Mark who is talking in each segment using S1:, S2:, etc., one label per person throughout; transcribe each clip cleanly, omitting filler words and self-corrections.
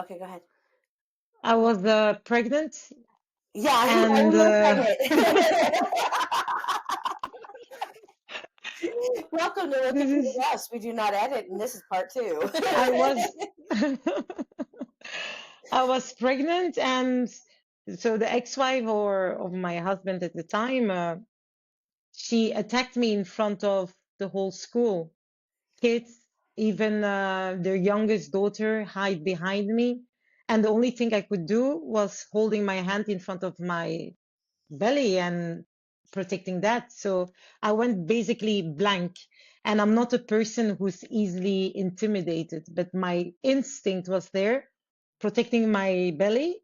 S1: Okay, go ahead.
S2: I was pregnant,
S1: Yeah, he I
S2: and
S1: almost said it. Welcome to
S2: this
S1: Wikipedia
S2: is
S1: Us. We do not edit, and this is part two.
S2: I was I was pregnant, and so the ex-wife or of my husband at the time, she attacked me in front of the whole school. Kids, even their youngest daughter, hide behind me, and the only thing I could do was holding my hand in front of my belly and protecting that. So I went basically blank. And I'm not a person who's easily intimidated, but my instinct was there, protecting my belly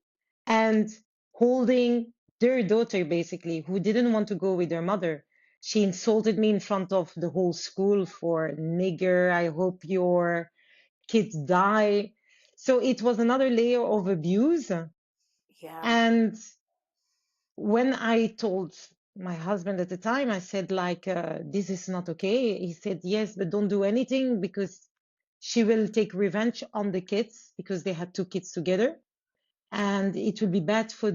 S2: and holding their daughter, basically, who didn't want to go with their mother. She insulted me in front of the whole school for nigger. I hope your kids die. So it was another layer of abuse.
S1: Yeah.
S2: And when I told my husband at the time, I said, like, this is not okay. He said, yes, but don't do anything because she will take revenge on the kids because they had two kids together. And it will be bad for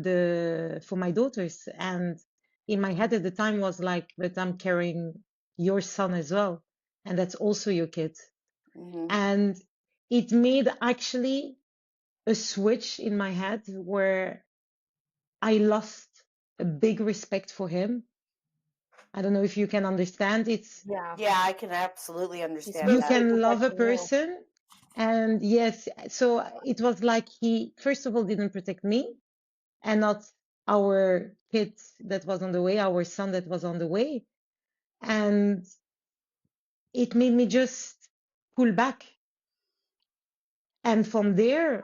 S2: for my daughters. And in my head at the time was like, but I'm carrying your son as well. And that's also your kid.
S1: Hmm.
S2: And it made actually a switch in my head where I lost a big respect for him. I don't know if you can understand. It's
S3: Yeah.
S1: Yeah, I can absolutely understand
S2: you
S1: that.
S3: Especially
S2: can love a
S3: protecting you.
S2: person, and yes, so it was like he first of all didn't protect me, and not our kid that was on the way, our son that was on the way, and it made me just pull back. And from there,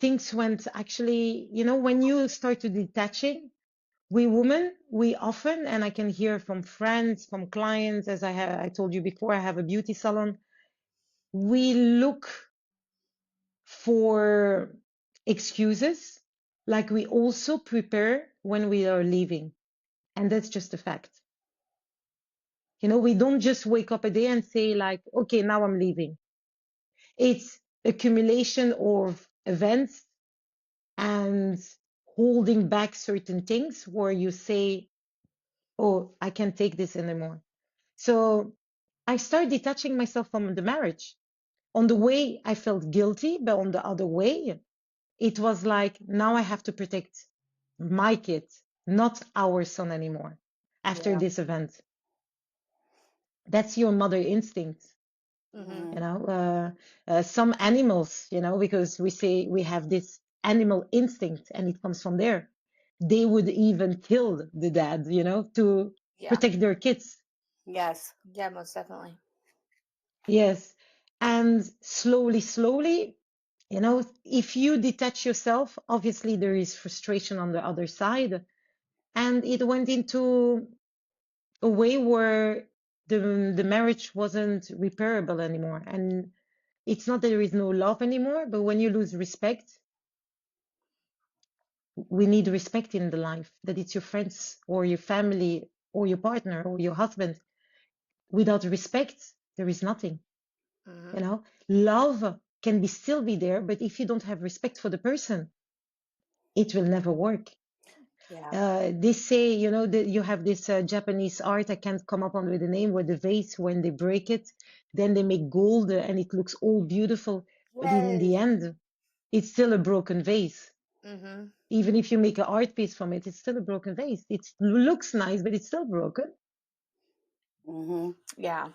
S2: things went actually, when you start to detaching, we women, we often, and I can hear from friends, from clients, as I told you before, I have a beauty salon. We look for excuses, like we also prepare when we are leaving. And that's just a fact. We don't just wake up a day and say like, okay, now I'm leaving. It's accumulation of events and holding back certain things where you say, oh, I can't take this anymore. So I started detaching myself from the marriage. On the way, I felt guilty, but on the other way, it was like, now I have to protect my kid, not our son anymore after
S3: Yeah.
S2: this event. That's your mother instinct.
S3: Mm-hmm.
S1: Hmm.
S2: Some animals, because we say we have this animal instinct and it comes from there. They would even kill the dad, to
S3: Yeah.
S2: protect their kids.
S1: Yes.
S3: Yeah, most definitely.
S2: Yes. And slowly, slowly, if you detach yourself, obviously there is frustration on the other side. And it went into a way where the marriage wasn't repairable anymore. And it's not that there is no love anymore, but when you lose respect, we need respect in the life, that it's your friends or your family or your partner or your husband. Without respect, there is nothing.
S3: Mm-hmm.
S2: Love can be still be there, but if you don't have respect for the person, it will never work.
S1: Yeah.
S2: They say, that you have this Japanese art, I can't come up on with the name, where the vase, when they break it, then they make gold and it looks all beautiful. But in
S1: Yes.
S2: the end, it's still a broken vase.
S3: Mm-hmm.
S2: Even if you make an art piece from it, it's still a broken vase. It looks nice, but it's still broken.
S1: Hmm.
S3: Yeah.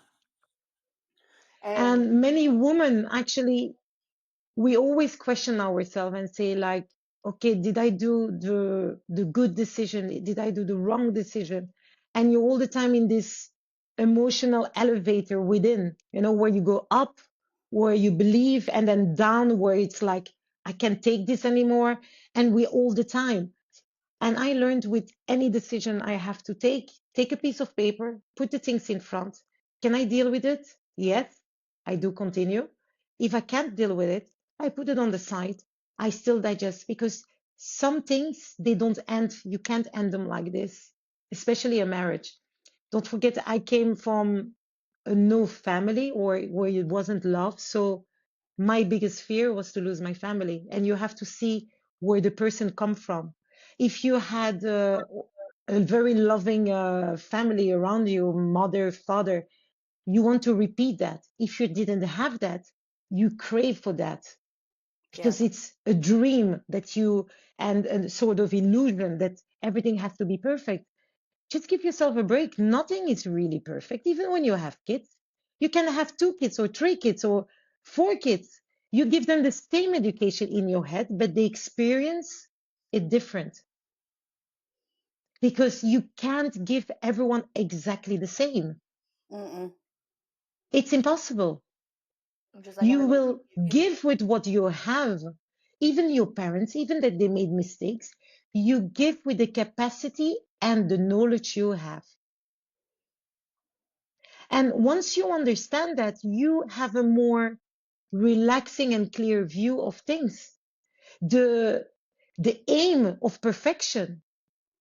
S1: And
S2: And many women actually, we always question ourselves and say like, okay, did I do the good decision? Did I do the wrong decision? And you're all the time in this emotional elevator within, where you go up, where you believe, and then down, where it's like, I can't take this anymore. And we all the time. And I learned with any decision I have to take a piece of paper, put the things in front. Can I deal with it? Yes, I do continue. If I can't deal with it, I put it on the side. I still digest because some things, they don't end. You can't end them like this, especially a marriage. Don't forget, I came from a no family or where it wasn't love. So My biggest fear was to lose my family. And you have to see where the person come from. If you had a very loving family around you, mother, father, you want to repeat that. If you didn't have that, you crave for that because
S3: Yes.
S2: it's a dream that you and a sort of illusion that everything has to be perfect. Just give yourself a break. Nothing is really perfect. Even when you have kids, you can have 2 kids or 3 kids or 4 kids. You give them the same education in your head, but they experience it different because you can't give everyone exactly the same.
S1: Mm-mm.
S2: It's impossible.
S3: Just like
S2: You
S3: everybody.
S2: will give with what you have. Even your parents, even that they made mistakes, you give with the capacity and the knowledge you have. And once you understand that, you have a more relaxing and clear view of things. The, the aim of perfection,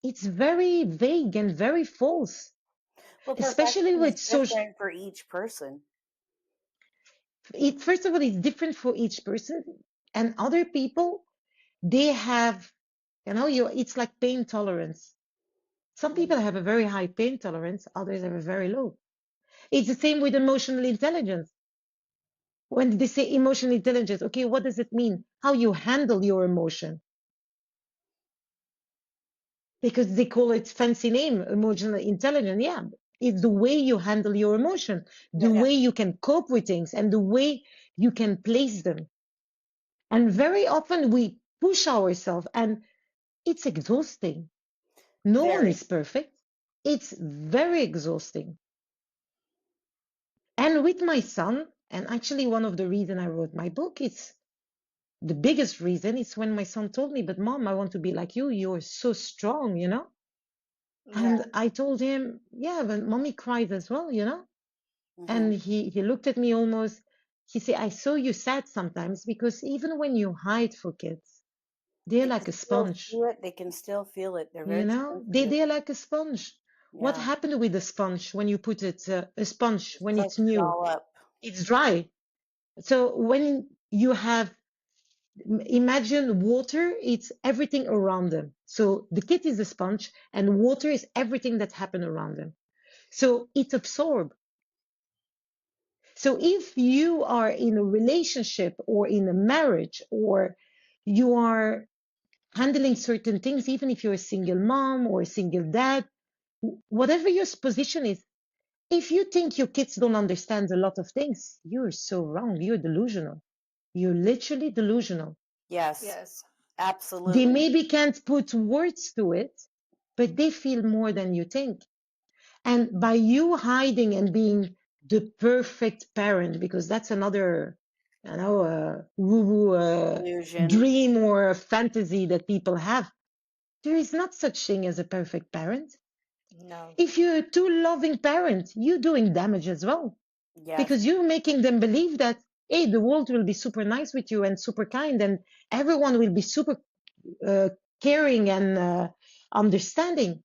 S2: it's very vague and very false,
S1: Well,
S2: especially
S1: perfection is
S2: with social.
S1: different for each person.
S2: First of all, it's different for each person. And other people, they have, it's like pain tolerance. Some people
S1: Mm.
S2: have a very high pain tolerance, others have a very low. It's the same with emotional intelligence. When they say emotional intelligence, okay, what does it mean? How you handle your emotion. Because they call it fancy name, emotional intelligence. Yeah, it's the way you handle your emotion, the
S1: Yeah.
S2: way you can cope with things, and the way you can place them. And very often we push ourselves, and it's exhausting. No one
S1: Very.
S2: is perfect. It's very exhausting. And with my son, and actually one of the reasons I wrote my book, it's the biggest reason is when my son told me, but mom, I want to be like you. You're so strong.
S3: Yeah.
S2: And I told him, yeah, but mommy cries as well.
S1: Mm-hmm.
S2: And he looked at me almost, he said, I saw you sad sometimes because even when you hide for kids, they're
S1: They can
S2: like a
S1: still
S2: sponge.
S1: feel it. They can still feel it. They're
S2: You
S1: very
S2: know, they,
S1: sensitive.
S2: they're like a sponge. What
S1: Yeah.
S2: happened with the sponge when you put it, a sponge,
S1: It
S2: when it's
S1: soaks it
S2: new?
S1: all up.
S2: It's dry. So when you have, imagine water, it's everything around them. So the kid is a sponge and water is everything that happened around them. So it absorbs. So if you are in a relationship or in a marriage or you are handling certain things, even if you're a single mom or a single dad, whatever your position is, if you think your kids don't understand a lot of things, you're so wrong. You're delusional. You're literally delusional.
S1: Yes.
S3: Yes.
S2: They
S1: Absolutely.
S2: maybe can't put words to it, but they feel more than you think. And by you hiding and being the perfect parent, because that's another, woo-woo
S1: Illusion.
S2: dream or fantasy that people have, there is not such thing as a perfect parent.
S3: No.
S2: If you're a too loving parent, you're doing damage as well
S1: Yes.
S2: because you're making them believe that, hey, the world will be super nice with you and super kind and everyone will be super uh, caring and understanding.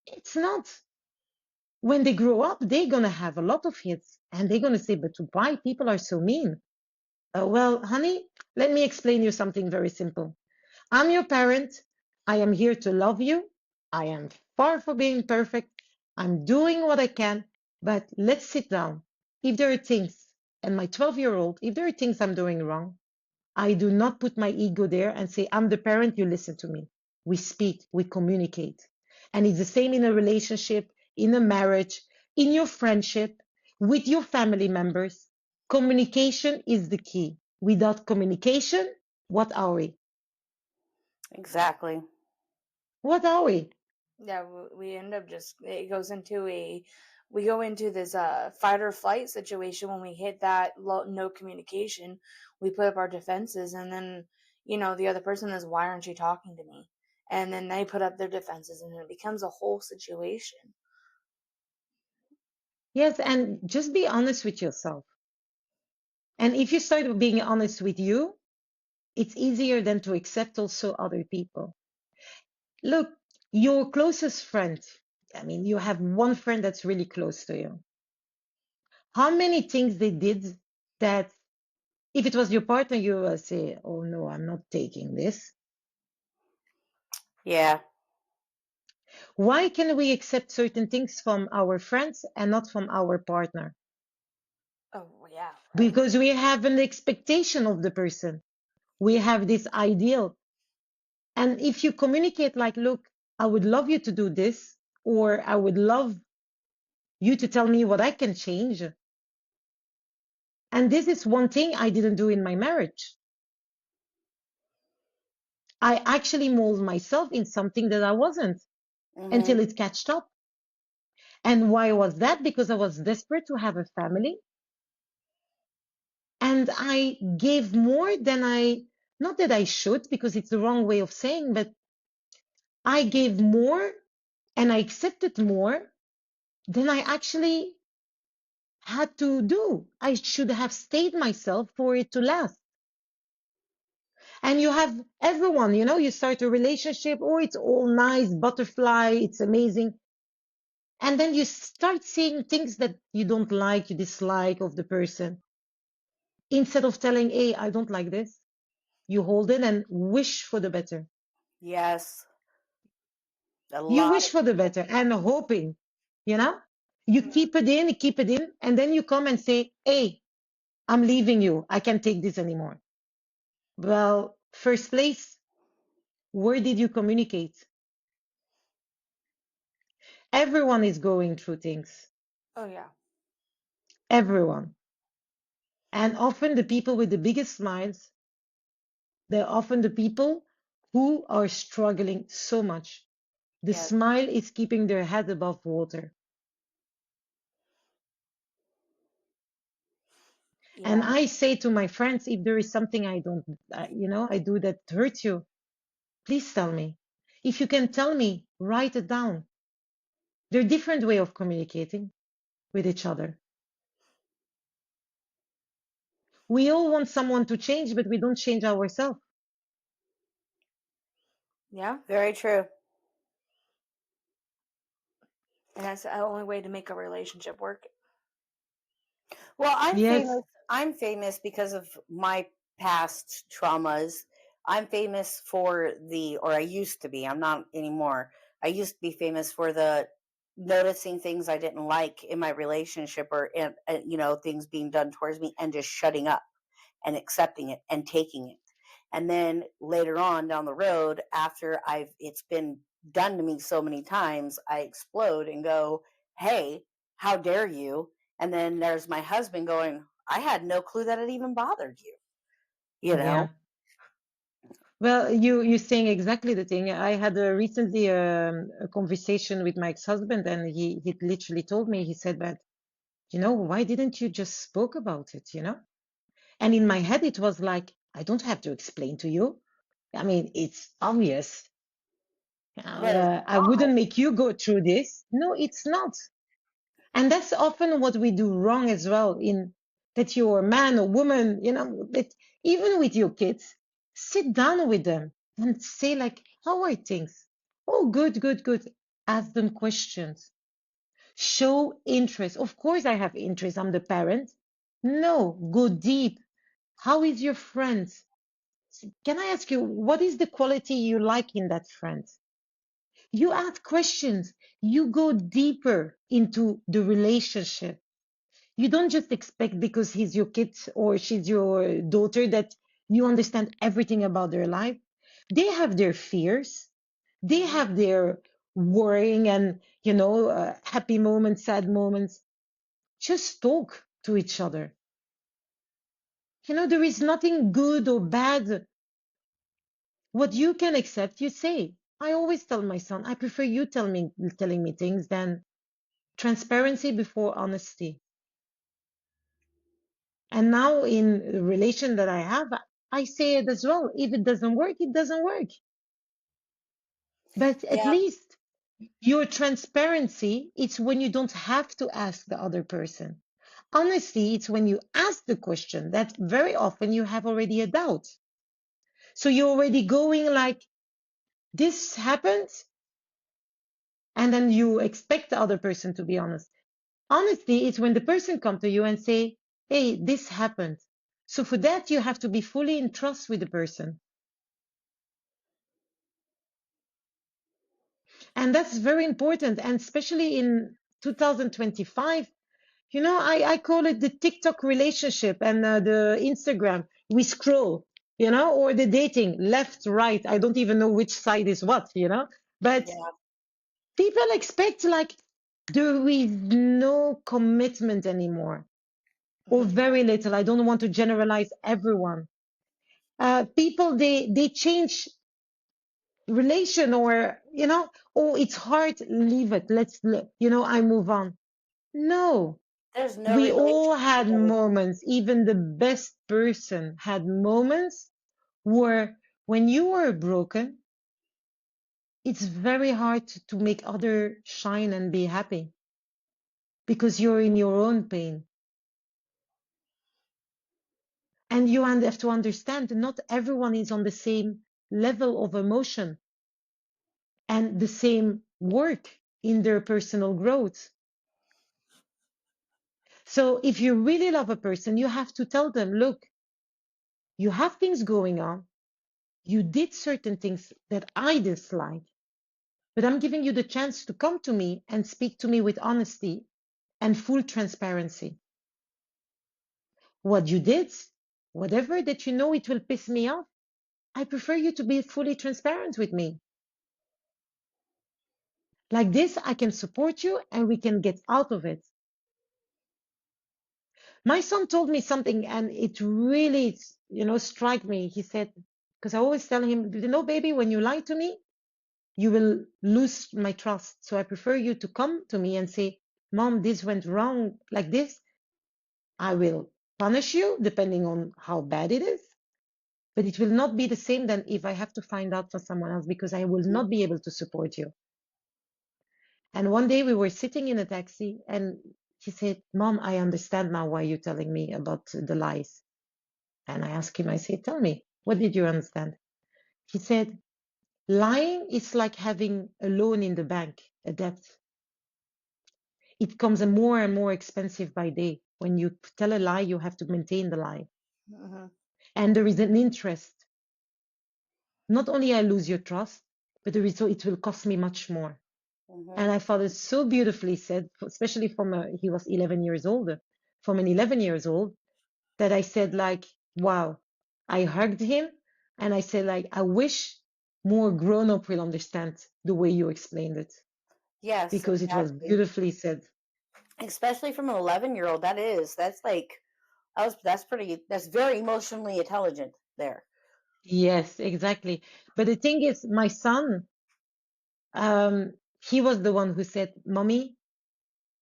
S2: It's not. When they grow up, they're going to have a lot of hits and they're going to say, but why people are so mean? Well, honey, let me explain you something very simple. I'm your parent. I am here to love you. I am far from being perfect. I'm doing what I can, but let's sit down. If there are things, and my 12-year-old, if there are things I'm doing wrong, I do not put my ego there and say, I'm the parent, you listen to me. We speak, we communicate. And it's the same in a relationship, in a marriage, in your friendship, with your family members. Communication is the key. Without communication, what are we?
S1: Exactly.
S2: What are we?
S3: Yeah, we end up just it goes into a we go into this fight or flight situation when we hit that no communication. We put up our defenses, and then the other person is, why aren't you talking to me? And then they put up their defenses, and it becomes a whole situation.
S2: Yes, and just be honest with yourself. And if you start being honest with you, it's easier than to accept also other people. Look, your closest friend, I mean, you have one friend that's really close to you. How many things they did that If it was your partner, you will say, oh no, I'm not taking this.
S1: Yeah.
S2: Why can we accept certain things from our friends and not from our partner?
S3: Oh yeah, right.
S2: Because we have an expectation of the person. We have this ideal. And if you communicate like, look, I would love you to do this, or I would love you to tell me what I can change. And this is one thing I didn't do in my marriage. I actually mold myself in something that I wasn't
S1: Mm-hmm.
S2: until it catched up. And why was that? Because I was desperate to have a family. And I gave more than not that I should, because it's the wrong way of saying, but I gave more and I accepted more than I actually had to do. I should have stayed myself for it to last. And you have everyone, you start a relationship, oh, it's all nice, butterfly, it's amazing. And then you start seeing things that you don't like, you dislike of the person. Instead of telling, hey, I don't like this, you hold it and wish for the better.
S1: Yes. A
S2: You
S1: lot
S2: wish
S1: of
S2: for the
S1: people.
S2: better and hoping, you know? You keep it in, and then you come and say, hey, I'm leaving you. I can't take this anymore. Well, first place, where did you communicate? Everyone is going through things.
S3: Oh yeah.
S2: Everyone. And often the people with the biggest smiles, they're often the people who are struggling so much. The
S1: Yes.
S2: smile is keeping their head above water. And
S3: Yeah.
S2: I say to my friends, if there is something I don't, I do that hurts you, please tell me. If you can tell me, write it down. There are different way of communicating with each other. We all want someone to change, but we don't change ourselves.
S3: Yeah.
S1: Very true.
S3: And that's the only way to make a relationship work.
S1: Well, I'm
S2: Yes,
S1: famous. I'm famous because of my past traumas. I'm famous for or I used to be. I'm not anymore. I used to be famous for the noticing things I didn't like in my relationship or things being done towards me and just shutting up and accepting it and taking it. And then later on down the road, after it's been done to me so many times, I explode and go, hey, how dare you? And then there's my husband going, I had no clue that it even bothered you, you
S2: yeah.
S1: know?
S2: Well, you're saying exactly the thing. I had recently a conversation with my ex-husband, and he literally told me, he said, but why didn't you just spoke about it, And in my head, it was like, I don't have to explain to you. I mean, it's obvious.
S1: But it's
S2: I wouldn't make you go through this. No, it's not. And that's often what we do wrong as well, in that you're a man or woman, that even with your kids, sit down with them and say like, how are things? Oh, good, good, good. Ask them questions. Show interest. Of course I have interest. I'm the parent. No, go deep. How is your friend? Can I ask you, what is the quality you like in that friend? You ask questions. You go deeper into the relationship. You don't just expect because he's your kid or she's your daughter that you understand everything about their life. They have their fears. They
S3: Mm-hmm.
S2: have their worrying and, happy moments, sad moments. Just talk to each other. There is nothing good or bad. What you can accept, you say. I always tell my son, I prefer you telling me things than transparency before honesty. And now in the relation that I have, I say it as well. If it doesn't work, it doesn't work. But at
S1: yeah,
S2: least your transparency, it's when you don't have to ask the other person. Honesty, it's when you ask the question that very often you have already a doubt. So you're already going like, this happened, and then you expect the other person to be honest. Honesty is when the person come to you and say, hey, this happened. So for that, you have to be fully in trust with the person. And that's very important. And especially in 2025, I call it the TikTok relationship and the Instagram. We scroll, or the dating left, right. I don't even know which side is what. But
S1: Yeah.
S2: people expect like there is no commitment anymore, or
S1: Mhm.
S2: very little. I don't want to generalize everyone. People, they change relation, or oh, it's hard, leave it, I move on. No,
S1: There's no
S2: we all
S1: relationship
S2: had
S1: that is.
S2: moments, even the best person had moments where when you were broken, it's very hard to make other shine and be happy because you're in your own pain. And you have to understand that not everyone is on the same level of emotion and the same work in their personal growth. So if you really love a person, you have to tell them, look, you have things going on. You did certain things that I dislike, but I'm giving you the chance to come to me and speak to me with honesty and full transparency. What you did, whatever that it will piss me off, I prefer you to be fully transparent with me. Like this, I can support you and we can get out of it. My son told me something and it really, struck me. He said, because I always tell him, baby, when you lie to me, you will lose my trust. So I prefer you to come to me and say, Mom, this went wrong like this. I will punish you depending on how bad it is, but it will not be the same than if I have to find out for someone else because I will
S1: Mhm.
S2: not be able to support you. And one day we were sitting in a taxi and he said, Mom, I understand now why you're telling me about the lies. And I asked him, I said, tell me, what did you understand? He said, lying is like having a loan in the bank, a debt. It becomes a more and more expensive by day. When you tell a lie, you have to maintain the lie.
S1: Mhm.
S2: And there is an interest. Not only I lose your trust, but it will cost me much more.
S1: Mhm.
S2: And I thought it so beautifully said, especially he was 11 years older, from an 11 years old, that I said like, wow, I hugged him and I said like, I wish more grown up will understand the way you explained it
S1: Yes,
S2: because it was
S1: exactly.
S2: beautifully said.
S1: Especially from an 11-year-old. That's like that's very emotionally intelligent there.
S2: Yes, exactly. But the thing is, my son, um, he was the one who said, Mommy,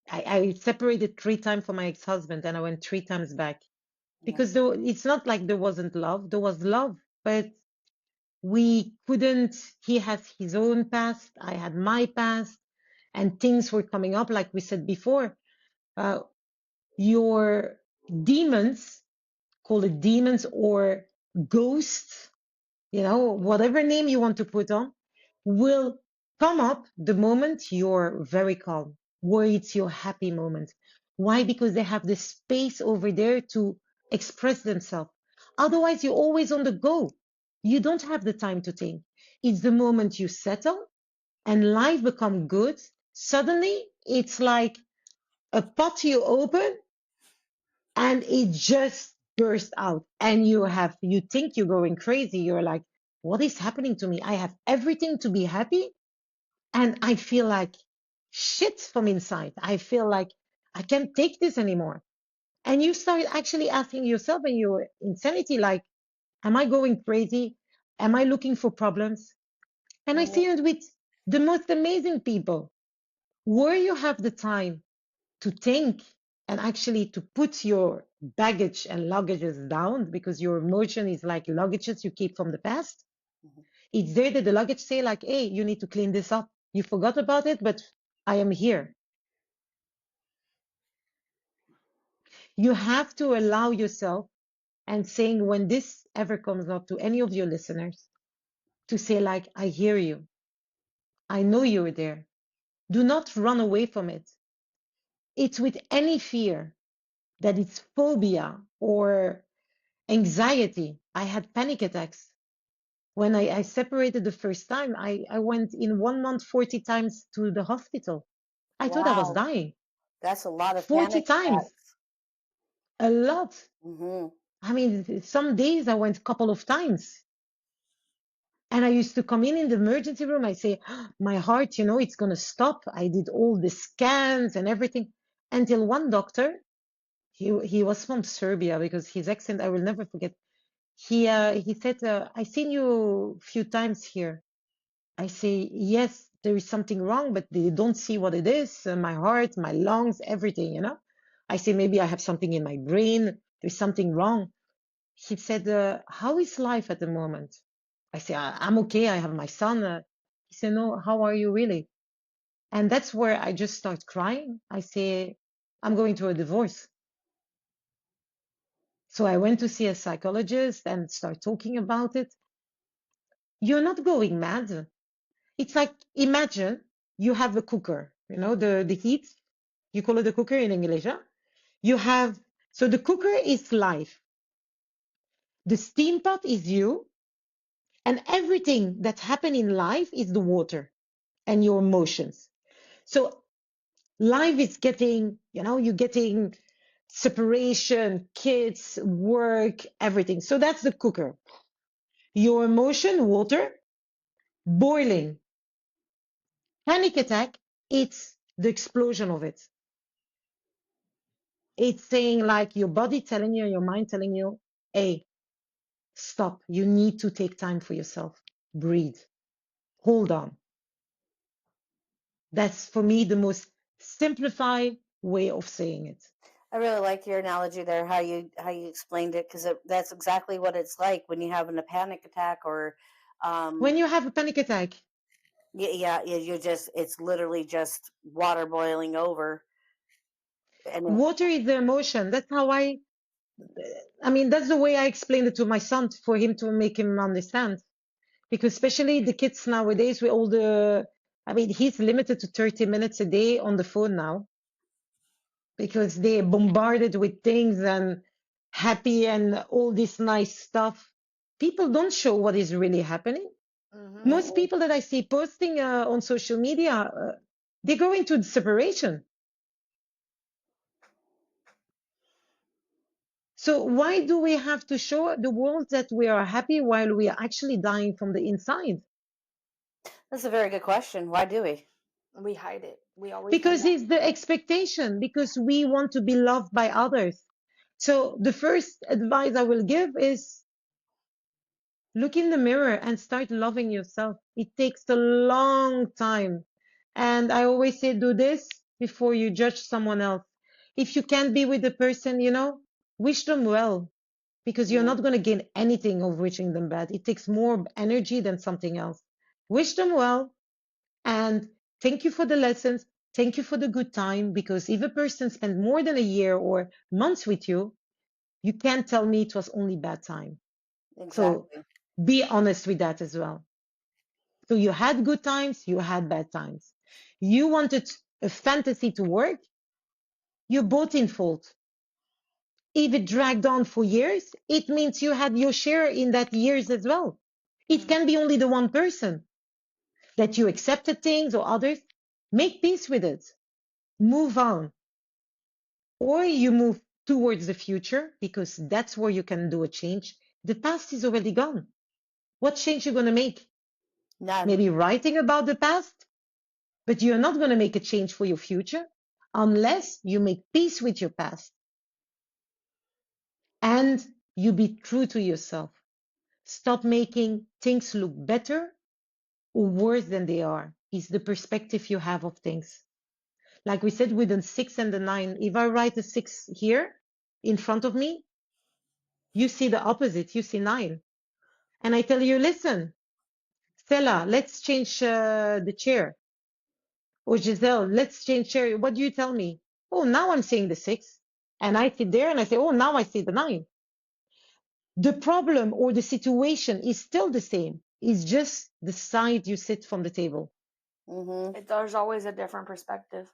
S2: I separated 3 times from my ex-husband and I went 3 times back.
S1: Mhm.
S2: Because it's not like there wasn't love, there was love, but we couldn't, he has his own past, I had my past, and things were coming up, like we said before. Uh, your demons, call it demons or ghosts, whatever name you want to put on, will come up the moment you're very calm, where it's your happy moment. Why? Because they have the space over there to express themselves. Otherwise, you're always on the go. You don't have the time to think. It's the moment you settle and life become good. Suddenly, it's like a pot you open and it just burst out and you think you're going crazy. You're like, what is happening to me? I have everything to be happy and I feel like shit from inside. I feel like I can't take this anymore. And you start actually asking yourself in your insanity, like, am I going crazy? Am I looking for problems? And I
S1: Mhm.
S2: see it with the most amazing people where you have the time to think and actually to put your baggage and luggages down because your emotion is like luggages you keep from the past.
S1: Mhm.
S2: It's there that the luggage say like, hey, you need to clean this up. You forgot about it, but I am here. You have to allow yourself and saying when this ever comes up to any of your listeners to say like, I hear you. I know you're there. Do not run away from it. It's with any fear that it's phobia or anxiety. I had panic attacks. When I separated the first time, I went in 1 month 40 times to the hospital. I thought I was
S1: Wow,
S2: dying.
S1: that's a lot of
S2: 40
S1: panic
S2: times,
S1: attacks.
S2: a lot.
S1: Hmm.
S2: I mean, some days I went a couple of times. And I used to come in the emergency room. I say, my heart, it's going to stop. I did all the scans and everything until one doctor, he was from Serbia because his accent, I will never forget. He said, I seen you a few times here. I say, yes, there is something wrong, but they don't see what it is. My heart, my lungs, everything. I say, maybe I have something in my brain. There's something wrong. He said, how is life at the moment? I say, I'm okay. I have my son. He said, no, how are you really? And that's where I just start crying. I say, I'm going through a divorce. So I went to see a psychologist and start talking about it. You're not going mad. It's like, imagine you have a cooker, the heat, you call it a cooker in English. Huh? You have, so the cooker is life. The steam pot is you. And everything that happens in life is the water and your emotions. So life is getting, you're getting separation, kids, work, everything. So that's the cooker. Your emotion, water, boiling. Panic attack, it's the explosion of it. It's saying like your body telling you, your mind telling you, hey, stop. You need to take time for yourself. Breathe. Hold on. That's for me the most simplified way of saying it.
S1: I really like your analogy there, how you explained it, because that's exactly what it's like when you have a panic attack, or
S2: When you have a panic attack,
S1: yeah, yeah, you're just, it's literally just water boiling over, and
S2: water is the emotion. That's how I mean, that's the way I explained it to my son for him to make him understand. Because especially the kids nowadays with all I mean, he's limited to 30 minutes a day on the phone now because they're bombarded with things and happy and all this nice stuff. People don't show what is really happening.
S3: Mm-hmm.
S2: Most
S1: mm-mm.
S2: people that I see posting on social media, they go into separation. So why do we have to show the world that we are happy while we are actually dying from the inside?
S1: That's a very good question. Why do we?
S3: We hide it. We always done
S2: Because
S3: that.
S2: it's the expectation, because we want to be loved by others. So the first advice I will give is look in the mirror and start loving yourself. It takes a long time. And I always say, do this before you judge someone else. If you can't be with the person, wish them well, because you're
S1: Mm,
S2: not going to gain anything of wishing them bad. It takes more energy than something else. Wish them well and thank you for the lessons. Thank you for the good time, because if a person spent more than a year or months with you, you can't tell me it was only bad time. So
S1: exactly.
S2: be honest with that as well. So you had good times, you had bad times. You wanted a fantasy to work, you're both in fault. If it dragged on for years, it means you had your share in that years as well. It
S3: Mm.
S2: can be only the one person that you accepted things or others. Make peace with it. Move on. Or you move towards the future because that's where you can do a change. The past is already gone. What change are you going to make?
S1: None.
S2: Maybe writing about the past, but you're not going to make a change for your future unless you make peace with your past and you be true to yourself. Stop making things look better or worse than they are. Is the perspective you have of things. Like we said with the 6 and the 9, if I write a 6 here in front of me, you see the opposite, you see 9. And I tell you, listen, Sela, let's change the chair. Or Jeselle, let's change chair. What do you tell me? Oh, now I'm seeing the 6. And I sit there and I say, oh, now I see the 9. The problem or the situation is still the same. It's just the side you sit from the table.
S1: Mm-hmm.
S3: There's always a different perspective.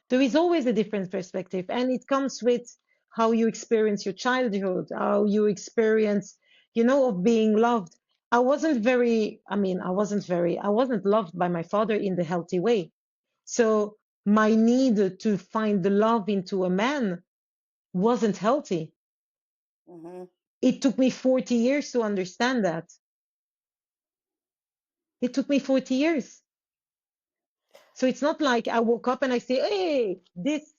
S2: There is always a different perspective. And it comes with how you experience your childhood, how you experience, you know, of being loved. I wasn't very, I wasn't loved by my father in the healthy way. So my need to find the love into a man wasn't healthy.
S1: Mm-hmm.
S2: It took me 40 years to understand that. It took me 40 years. So it's not like I woke up and I say, hey, this.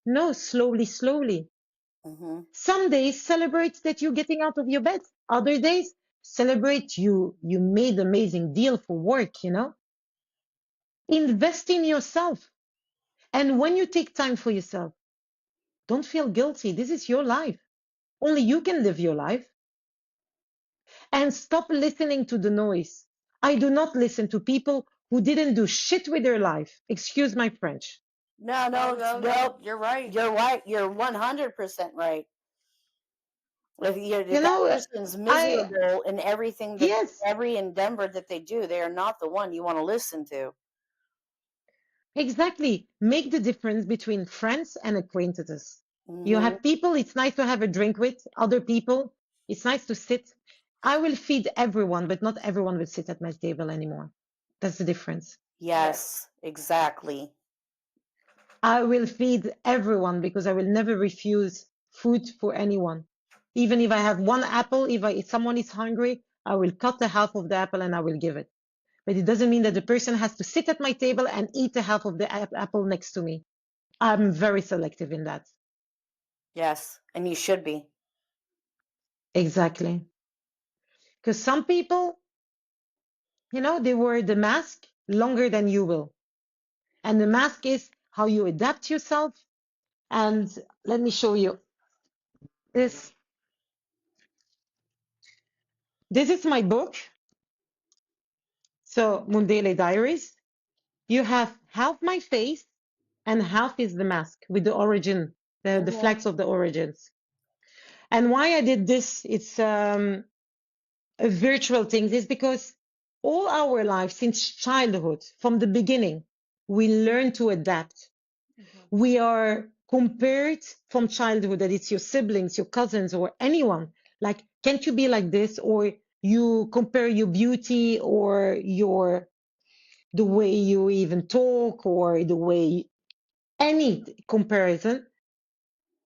S2: No, slowly, slowly.
S1: Mm-hmm.
S2: Some days celebrate that you're getting out of your bed. Other days celebrate you made amazing deal for work, you know? Invest in yourself. And when you take time for yourself, don't feel guilty. This is your life. Only you can live your life. And stop listening to the noise. I do not listen to people who didn't do shit with their life. Excuse my French.
S1: No, no, no.
S3: You're right.
S1: You're right. You're 100% right.
S2: You
S1: If that
S2: know,
S1: person's
S2: I,
S1: miserable in everything that
S2: yes,
S1: every endeavor that they do, they are not the one you want to listen to.
S2: exactly. Make the difference between friends and acquaintances. You
S1: Mm-hmm.
S2: have people it's nice to have a drink with, other people it's nice to sit. I will feed everyone, but not everyone will sit at my table anymore. That's the difference.
S1: Yes, exactly.
S2: I will feed everyone because I will never refuse food for anyone. Even if I have one apple, if someone is hungry, I will cut the half of the apple and I will give it. But it doesn't mean that the person has to sit at my table and eat the half of the apple next to me. I'm very selective in that.
S1: Yes, and you should be.
S2: Exactly. Because some people, you know, they wear the mask longer than you will. And the mask is how you adapt yourself. And let me show you this. This is my book. So, Mundele Diaries. You have half my face and half is the mask with the origin, the
S1: Mm-hmm.
S2: flags of the origins. And why I did this, it's a virtual thing, is because all our life since childhood, from the beginning, we learn to adapt.
S3: Mm-hmm.
S2: We are compared from childhood that it's your siblings, your cousins, or anyone. Like, can't you be like this? Or you compare your beauty or your the way you even talk or the way any comparison,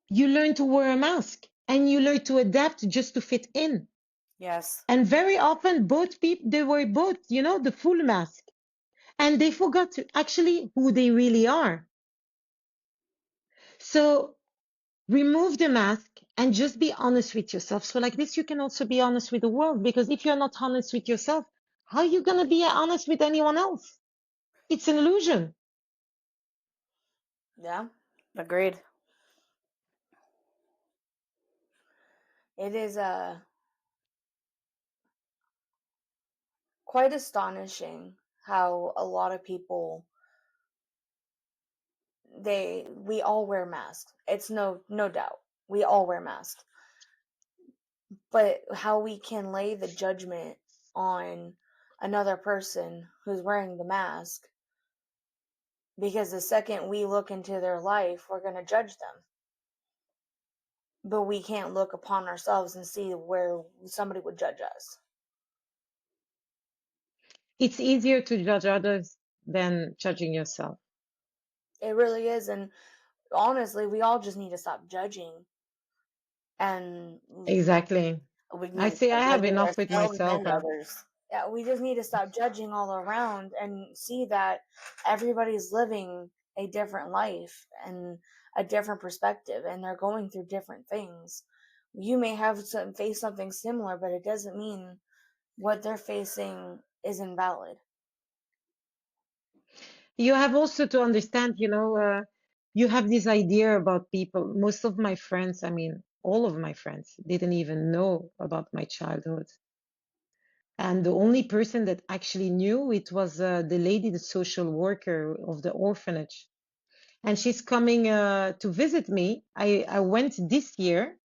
S2: you learn to wear a mask and you learn to adapt just to fit in.
S1: Yes.
S2: And very often, both people, they wear both, you know, the full mask. And they forgot actually who they really are. So remove the mask and just be honest with yourself. So like this, you can also be honest with the world. Because if you're not honest with yourself, how are you going to be honest with anyone else? It's an illusion.
S3: Yeah.
S1: Agreed.
S3: It is quite astonishing how a lot of people we all wear masks. It's no doubt. We all wear masks. But how we can lay the judgment on another person who's wearing the mask, because the second we look into their life, we're going to judge them. But we can't look upon ourselves and see where somebody would judge us.
S2: It's easier to judge others than judging yourself.
S3: It really is. And honestly, we all just need to stop judging and
S2: Exactly.
S1: We
S2: I
S1: need to
S2: say I
S1: start
S2: have
S1: judging
S2: enough with
S1: ourselves
S2: myself.
S1: and others.
S3: yeah, we just need to stop judging all around and see that everybody's living a different life and a different perspective, and they're going through different things. You may have face something similar, but it doesn't mean what they're facing is invalid.
S2: You have also to understand, you have this idea about people. Most of my friends, I mean, all of my friends didn't even know about my childhood. And the only person that actually knew it was the lady, the social worker of the orphanage. And she's coming to visit me. I went this year,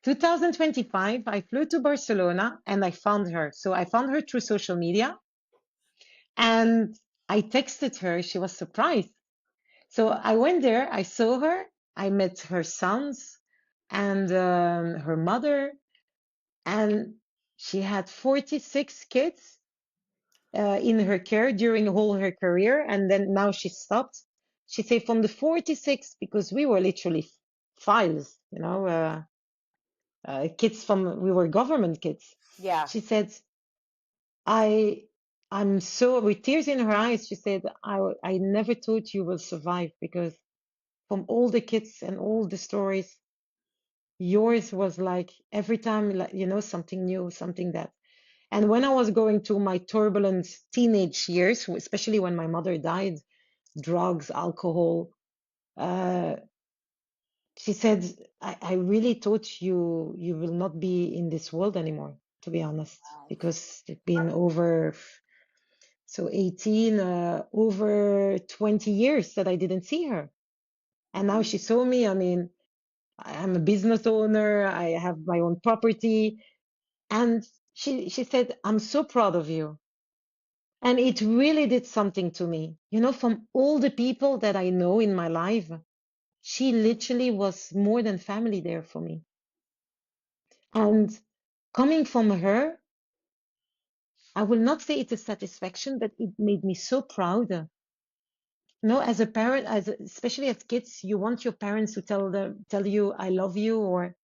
S2: 2025. I flew to Barcelona and I found her. So I found her through social media and I texted her. She was surprised. So I went there, I saw her, I met her sons, and her mother, and she had 46 kids in her care during whole her career, and then now she stopped. She said from the 46, because we were literally files, kids from, we were government kids.
S1: Yeah.
S2: She said, I, I'm so, with tears in her eyes, she said, I never thought you will survive, because from all the kids and all the stories, yours was like every time, like, something new, something that. And when I was going through my turbulent teenage years, especially when my mother died, drugs, alcohol, uh, she said, I really thought you will not be in this world anymore, to be honest,
S1: Wow.
S2: because it's been over, so 18, over 20 years that I didn't see her. And now
S1: Mhm.
S2: she saw me. I mean, I'm a business owner, I have my own property. And she said, I'm so proud of you. And it really did something to me. From all the people that I know in my life, she literally was more than family there for me. And coming from her, I will not say it's a satisfaction, but it made me so proud. As a parent, especially as kids, you want your parents to tell you, I love you, or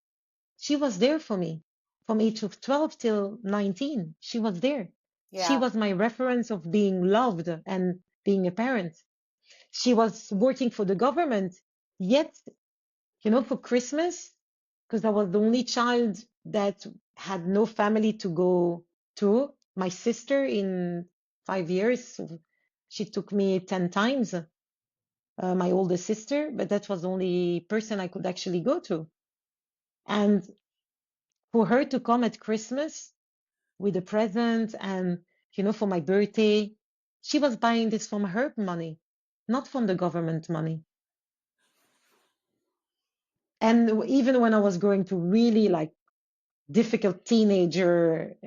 S2: she was there for me from age of 12 till 19. She was there. She
S1: Yeah.
S2: was my reference of being loved and being a parent. She was working for the government, yet, for Christmas, because I was the only child that had no family to go to. My sister, in 5 years, she took me 10 times, my oldest sister, but that was the only person I could actually go to. And for her to come at Christmas with a present and, for my birthday, she was buying this from her money, not from the government money. And even when I was going to really like difficult teenager,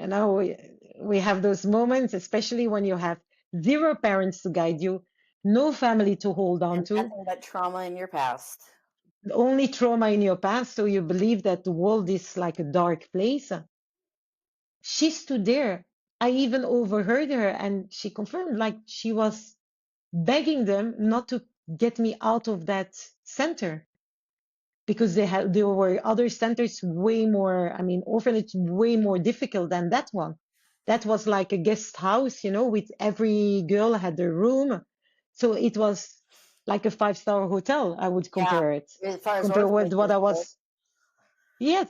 S2: we have those moments, especially when you have zero parents to guide you, no family to hold on
S1: And
S2: to,
S1: nothing but trauma in your past.
S2: only trauma in your past. So you believe that the world is like a dark place. She stood there. I even overheard her, and she confirmed, like, she was begging them not to get me out of that center, because there were other centers way more, I mean, orphanage way more difficult than that one. That was like a guest house, with every girl had their room. So it was like a five-star hotel, I would
S1: Yeah.
S2: compare it.
S1: As far as
S2: Compare with what
S1: orphanages
S2: I
S1: go.
S2: was. Yes.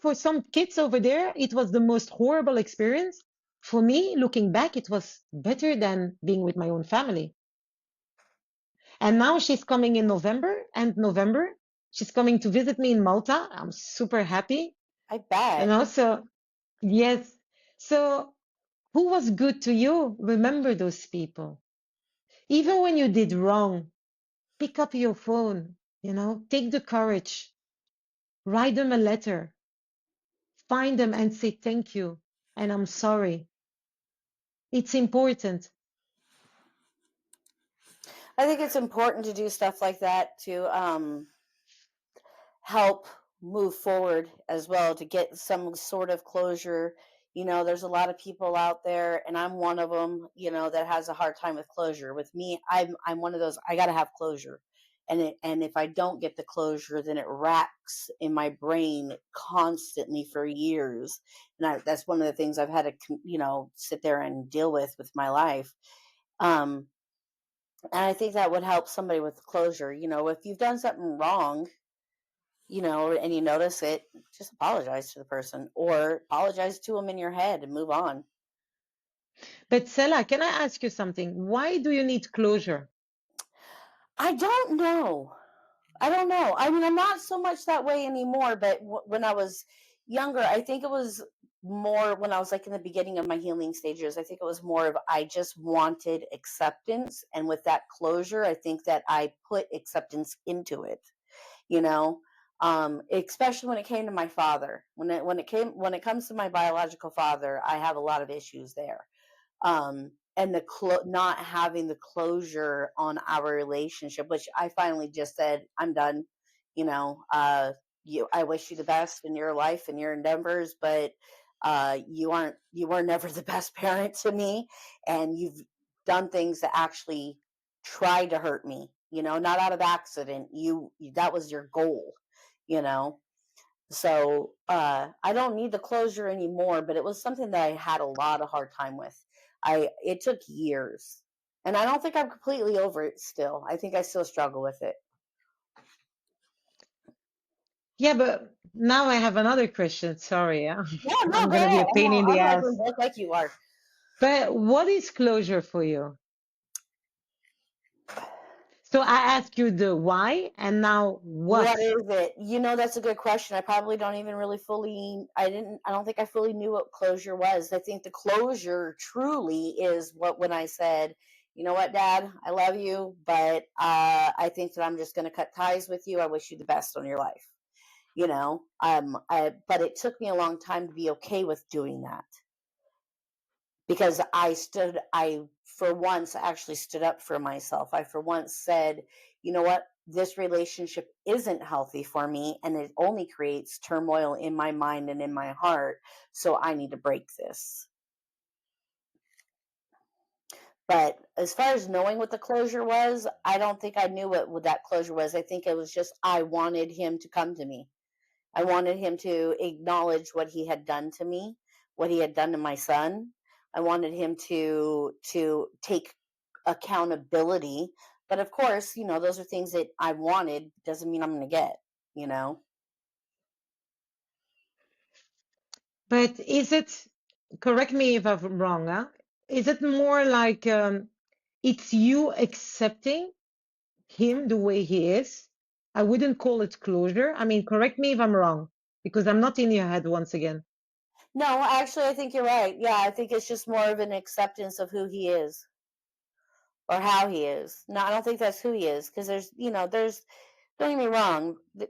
S2: For some kids over there, it was the most horrible experience. For me, looking back, it was better than being with my own family. And now she's coming in November. She's coming to visit me in Malta. I'm super happy.
S1: I bet.
S2: So yes. So who was good to you? Remember those people. Even when you did wrong, pick up your phone, take the courage, write them a letter, find them and say thank you. And I'm sorry. It's important.
S1: I think it's important to do stuff like that to help move forward as well, to get some sort of closure. There's a lot of people out there, and I'm one of them, that has a hard time with closure. With me, I'm one of those. I got to have closure. And if I don't get the closure, then it racks in my brain constantly for years. And that's one of the things I've had to, sit there and deal with my life. um and I think that would help somebody with closure. If you've done something wrong, and you notice it, just apologize to the person, or apologize to them in your head and move on.
S2: But Sela, can I ask you something? Why do you need closure?
S1: I don't know. I don't know. I mean, I'm not so much that way anymore, but when I was younger, I think it was more when I was like in the beginning of my healing stages. I think it was more of I just wanted acceptance. And with that closure, I think that I put acceptance into it, you know especially when it came to my father. When it comes to my biological father, I have a lot of issues there. And not having the closure on our relationship, which I finally just said I'm done. you know uh I wish you the best in your life and your endeavors, but you were never the best parent to me, and you've done things that actually tried to hurt me, not out of accident. That was your goal, you know. So I don't need the closure anymore, but it was something that I had a lot of hard time with. It took years, and I don't think I'm completely over it still. I think I still struggle with it.
S2: Yeah, but now I have another question. Sorry,
S1: Yeah, no,
S2: I'm
S1: go
S2: gonna be
S1: ahead.
S2: a pain in the
S1: I'm not doing
S2: ass.
S1: both like you are.
S2: But what is closure for you? So I asked you the why, and now what?
S1: What is it? That's a good question. I probably don't even really I don't think I fully knew what closure was. I think the closure truly is when I said, you know what, Dad, I love you, but I think that I'm just going to cut ties with you. I wish you the best on your life. But it took me a long time to be okay with doing that, because I for once actually stood up for myself. I for once said, you know what, this relationship isn't healthy for me, and it only creates turmoil in my mind and in my heart, so I need to break this. But as far as knowing what the closure was, I don't think I knew what that closure was. I think it was just I wanted him to come to me. I wanted him to acknowledge what he had done to me, what he had done to my son. I wanted him to take accountability. But of course, those are things that I wanted. Doesn't mean I'm going to get, you know.
S2: But is it, correct me if I'm wrong, huh? Is it more like it's you accepting him the way he is? I wouldn't call it closure. I mean, correct me if I'm wrong, because I'm not in your head once again.
S1: No, actually, I think you're right. Yeah, I think it's just more of an acceptance of who he is or how he is. No, I don't think that's who he is, because don't get me wrong. He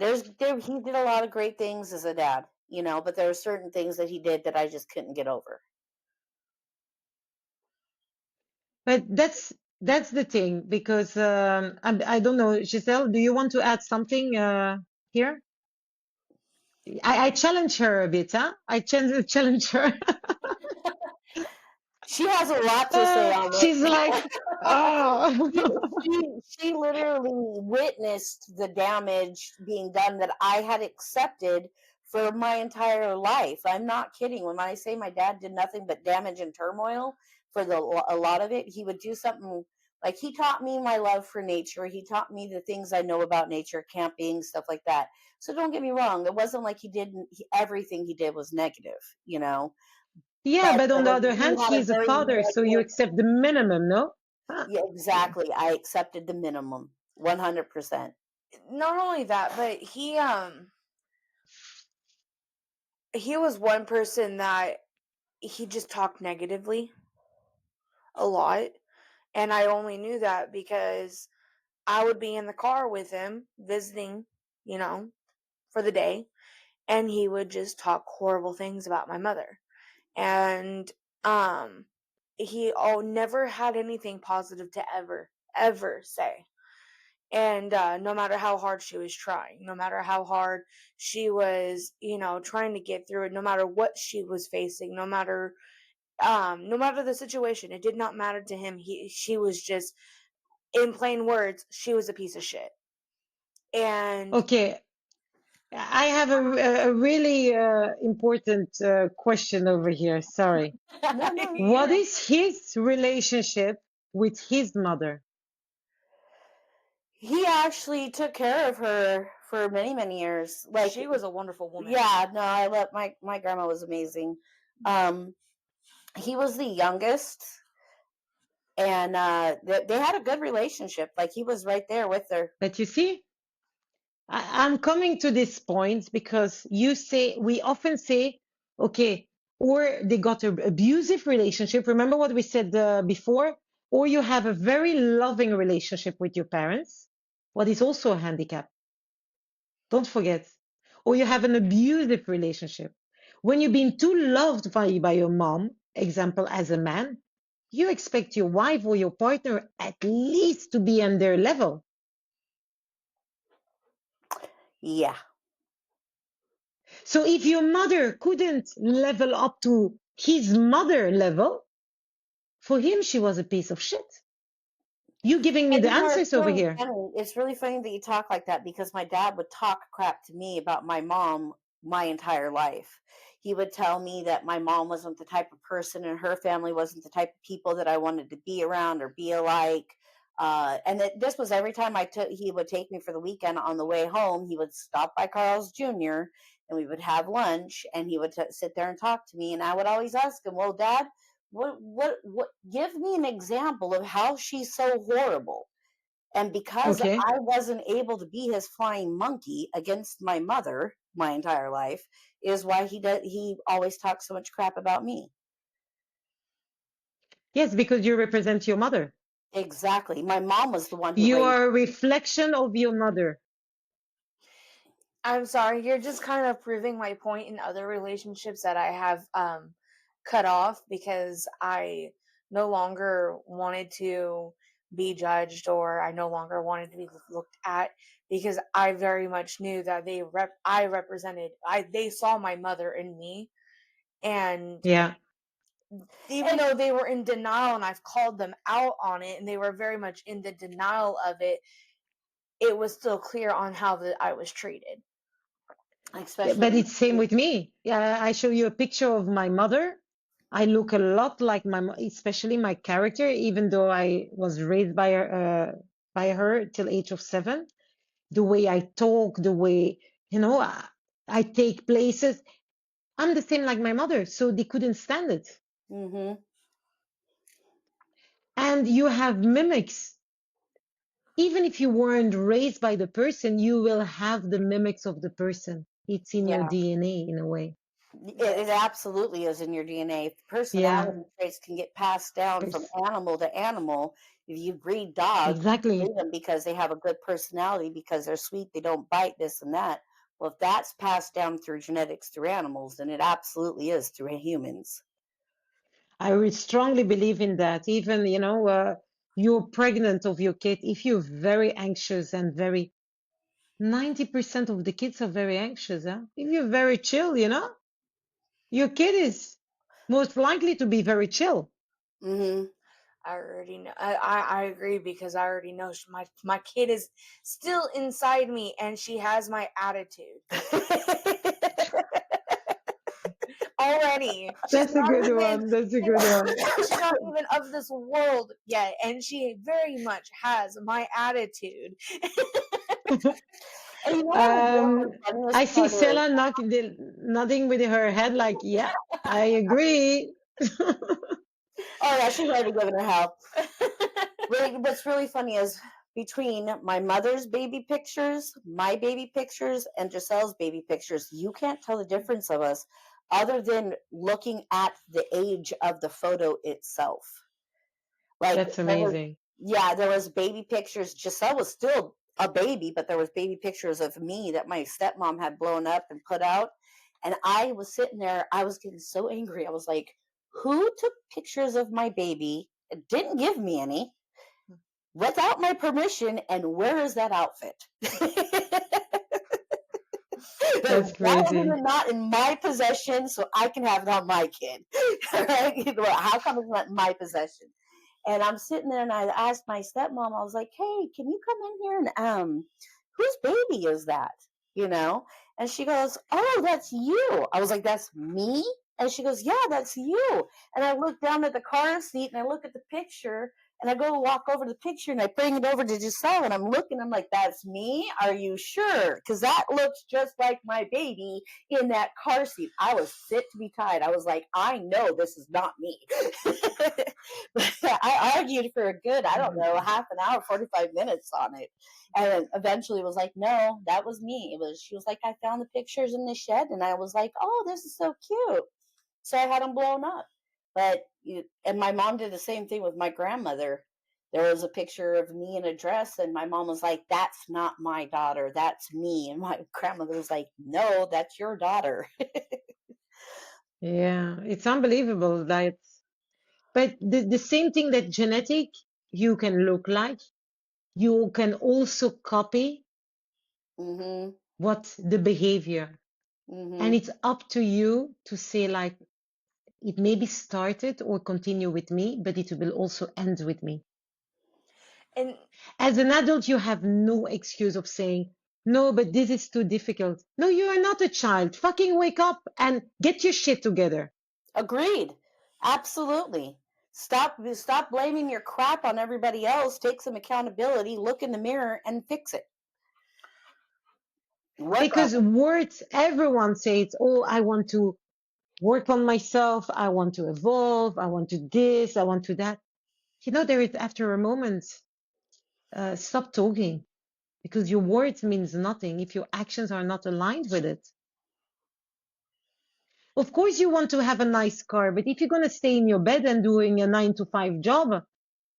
S1: did a lot of great things as a dad, but there are certain things that he did that I just couldn't get over.
S2: But that's the thing, because I don't know, Giselle, do you want to add something here? I challenge her a bit, huh? I challenge her.
S1: She has a lot to say on
S2: She's like,
S1: it.
S2: oh.
S1: she literally witnessed the damage being done that I had accepted for my entire life. I'm not kidding when I say my dad did nothing but damage and turmoil for a lot of it. He would do something like, he taught me my love for nature. He taught me the things I know about nature, camping, stuff like that. So don't get me wrong. It wasn't like everything he did was negative,
S2: Yeah,
S1: but
S2: but on the other
S1: he
S2: hand,
S1: had a
S2: he's a
S1: very
S2: father, so you
S1: negative.
S2: accept the minimum, no? Huh.
S1: Yeah, exactly. I accepted the minimum, 100%.
S3: Not only that, but he was one person that he just talked negatively a lot, and I only knew that because I would be in the car with him visiting, you know, for the day, and he would just talk horrible things about my mother. And um he never had anything positive to ever say. And no matter how hard she was trying, no matter how hard she was, trying to get through it, no matter what she was facing, no matter the situation, it did not matter to him. She was just, in plain words, she was a piece of shit. And
S2: Okay, I have a really important question over here. Sorry.
S1: No, no, you're
S2: What
S1: good.
S2: is his relationship with his mother?
S1: He actually took care of her for many, many years. Like,
S3: she was a wonderful woman.
S1: yeah, no, I love my grandma was amazing. Um, he was the youngest, and they had a good relationship. Like, he was right there with her.
S2: But you see, I'm coming to this point because we often say, okay, or they got an abusive relationship. Remember what we said before? Or you have a very loving relationship with your parents, what is also a handicap. Don't forget. Or you have an abusive relationship. When you've been too loved by your mom, example, as a man, you expect your wife or your partner at least to be on their level.
S1: Yeah.
S2: So if your mother couldn't level up to his mother level, for him, she was a piece of shit. You giving me
S1: And
S2: the
S1: you know, it's
S2: answers over
S1: really
S2: here.
S1: funny. It's really funny that you talk like that because my dad would talk crap to me about my mom my entire life. He would tell me that my mom wasn't the type of person and her family wasn't the type of people that I wanted to be around or be alike. And that this was every time he would take me for the weekend on the way home. He would stop by Carl's Jr. and we would have lunch and he would sit there and talk to me. And I would always ask him, "Well, Dad, what give me an example of how she's so horrible." And because
S2: Okay.
S1: I wasn't able to be his flying monkey against my mother my entire life is why he always talks so much crap about me.
S2: Yes, because you represent your mother.
S1: Exactly, my mom was the one who
S2: You
S1: raised.
S2: are a reflection of your mother.
S3: I'm sorry, you're just kind of proving my point in other relationships that I have cut off because I no longer wanted to be judged or I no longer wanted to be looked at because I very much knew that they saw my mother in me, and
S2: Yeah.
S3: even though they were in denial and I've called them out on it and they were very much in the denial of it, it was still clear on how that I was treated.
S2: Yeah,
S1: Especially
S2: but it's same with me. Yeah, I show you a picture of my mother. I look a lot like especially my character, even though I was raised by her till age of 7. The way I talk, the way, I take places. I'm the same like my mother, so they couldn't stand it.
S1: mm-hmm.
S2: And you have mimics. Even if you weren't raised by the person, you will have the mimics of the person. It's in your
S3: Yeah.
S2: DNA in a way.
S1: It absolutely is in your DNA.
S2: Yeah,
S1: Personality traits can get passed down from animal to animal. If you breed dogs, you
S2: exactly.
S1: breed them because they have a good personality, because they're sweet, they don't bite, this and that. Well, if that's passed down through genetics through animals, then it absolutely is through humans.
S2: I would strongly believe in that. Even, you're pregnant of your kid. If you're very anxious and 90% of the kids are very anxious. Huh? If you're very chill, your kid is most likely to be very chill.
S1: Mm-hmm.
S3: I already know. I agree because I already know my kid is still inside me and she has my attitude already.
S2: That's a good one. That's a good one.
S3: She's not even of this world yet, and she very much has my attitude.
S1: And you know what I feel
S2: Um,
S1: the funniest
S2: I see
S1: part is?
S2: Sela nodding with her head like, yeah, I agree.
S1: Oh yeah, she's already given her hell. Really, what's really funny is between my mother's baby pictures, my baby pictures, and Giselle's baby pictures, you can't tell the difference of us other than looking at the age of the photo itself. Like
S2: That's
S1: there was,
S2: amazing.
S1: yeah, there was baby pictures. Giselle was still a baby, but there was baby pictures of me that my stepmom had blown up and put out. And I was sitting there, I was getting so angry. I was like, who took pictures of my baby, didn't give me any, without my permission, and where is that outfit?
S2: That's
S1: Why is
S2: crazy.
S1: it not in my possession so I can have it on my kid? Right? How come it's not in my possession? And I'm sitting there and I asked my stepmom, I was like, hey, can you come in here and whose baby is that? You know? And she goes, oh, that's you. I was like, that's me? And she goes, yeah, that's you. And I look down at the car seat and I look at the picture and I go to walk over to the picture and I bring it over to Giselle and I'm looking, I'm like, that's me? Are you sure? Because that looks just like my baby in that car seat. I was fit to be tied. I was like, I know this is not me. I argued for a good, I don't know, half an hour, 45 minutes on it. And then eventually was like, no, that was me. She was like, I found the pictures in the shed. And I was like, oh, this is so cute. So I had them blown up. And my mom did the same thing with my grandmother. There was a picture of me in a dress, and my mom was like, that's not my daughter. That's me. And my grandmother was like, no, that's your daughter.
S2: Yeah, it's unbelievable that, but the same thing that genetic, you can look like, you can also copy
S1: Mm-hmm.
S2: what the behavior. And
S1: Mm-hmm.
S2: it's up to you to say, like, it may be started or continue with me, but it will also end with me.
S3: And
S2: As an adult, you have no excuse of saying, no, but this is too difficult. No, you are not a child. Fucking wake up and get your shit together.
S1: Agreed. Absolutely. Stop blaming your crap on everybody else. Take some accountability, look in the mirror and fix it. Work on
S2: Because words, everyone says, oh, I want to work on myself. I want to evolve. I want to this. I want to that. You know, there is after a moment, stop talking because your words means nothing if your actions are not aligned with it. Of course, you want to have a nice car, but if you're going to stay in your bed and doing a 9 to 5 job,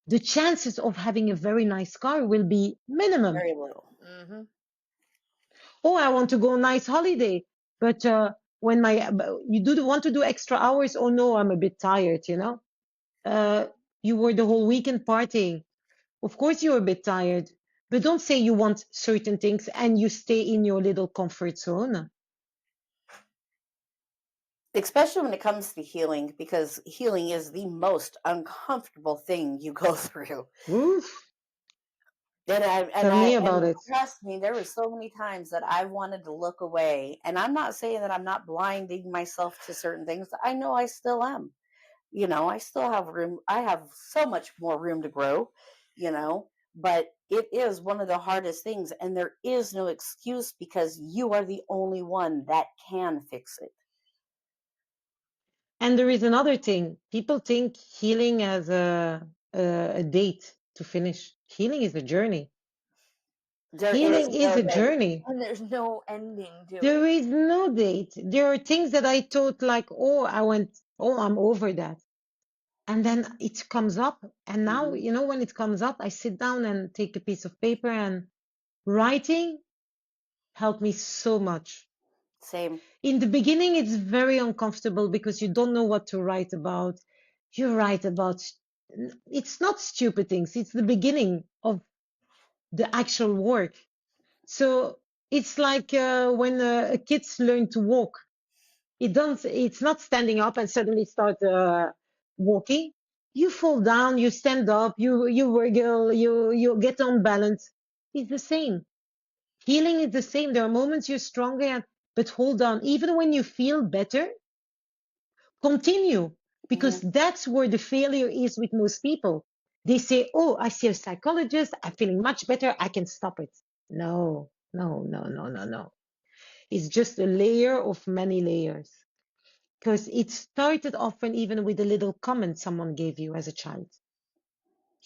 S2: the chances of having a very nice car will be minimum.
S1: very little.
S3: mm-hmm.
S2: Oh, I want to go on a nice holiday, but when you do want to do extra hours, oh no, I'm a bit tired, you know. You were the whole weekend partying. Of course, you're a bit tired, but don't say you want certain things and you stay in your little comfort zone.
S1: Especially when it comes to healing, because healing is the most uncomfortable thing you go through.
S2: Oof,
S1: And
S2: tell me
S1: and
S2: about it.
S1: trust me, there were so many times that I wanted to look away. And I'm not saying that I'm not blinding myself to certain things. I know I still am. I still have room. I have so much more room to grow, but it is one of the hardest things. And there is no excuse because you are the only one that can fix it.
S2: And there is another thing. People think healing as a date to finish. Healing is a journey.
S1: There is
S2: Healing is
S1: no
S2: a
S1: way.
S2: journey.
S3: And there's no ending to
S2: There
S3: it.
S2: is no date. There are things that I thought like, oh, oh, I'm over that. And then it comes up. And now,
S1: Mhm.
S2: when it comes up, I sit down and take a piece of paper, and writing helped me so much.
S1: Same.
S2: In the beginning, it's very uncomfortable because you don't know what to write about. You write about, it's not stupid things. It's the beginning of the actual work. So it's like when kids learn to walk. It's not standing up and suddenly start walking. You fall down, you stand up, you wiggle, you get on balance. It's the same. Healing is the same. There are moments you're stronger, but hold on. Even when you feel better, continue,
S1: Hmm.
S2: because that's where the failure is with most people. They say, oh, I see a psychologist, I'm feeling much better, I can stop it. No, no, no, no, no, no. It's just a layer of many layers, because it started often even with a little comment someone gave you as a child.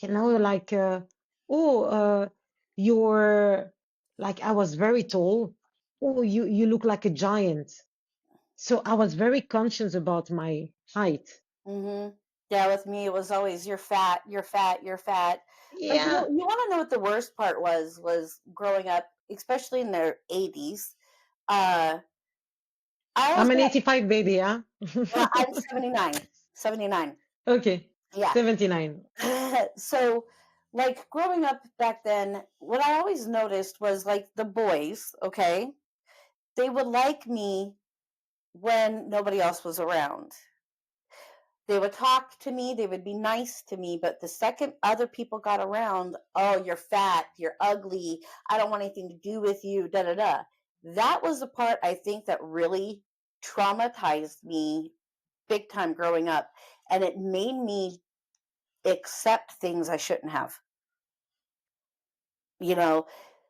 S2: Like, oh, you're like, I was very tall. Oh, you look like a giant. So I was very conscious about my height.
S1: Hmm. Yeah, with me it was always you're fat, you're fat, you're fat. But
S2: Yeah,
S1: you want to know what the worst part was growing up, especially in the 80s. Uh, I always
S2: I'm an
S1: got
S2: 85 baby, huh?
S1: I'm 79. 79.
S2: Okay,
S1: Yeah.
S2: 79.
S1: So like growing up back then, what I always noticed was like the boys, okay, they would like me when nobody else was around. They would talk to me, they would be nice to me, but the second other people got around, oh, you're fat, you're ugly, I don't want anything to do with you, da da da. That was the part I think that really traumatized me big time growing up. And it made me accept things I shouldn't have. You know,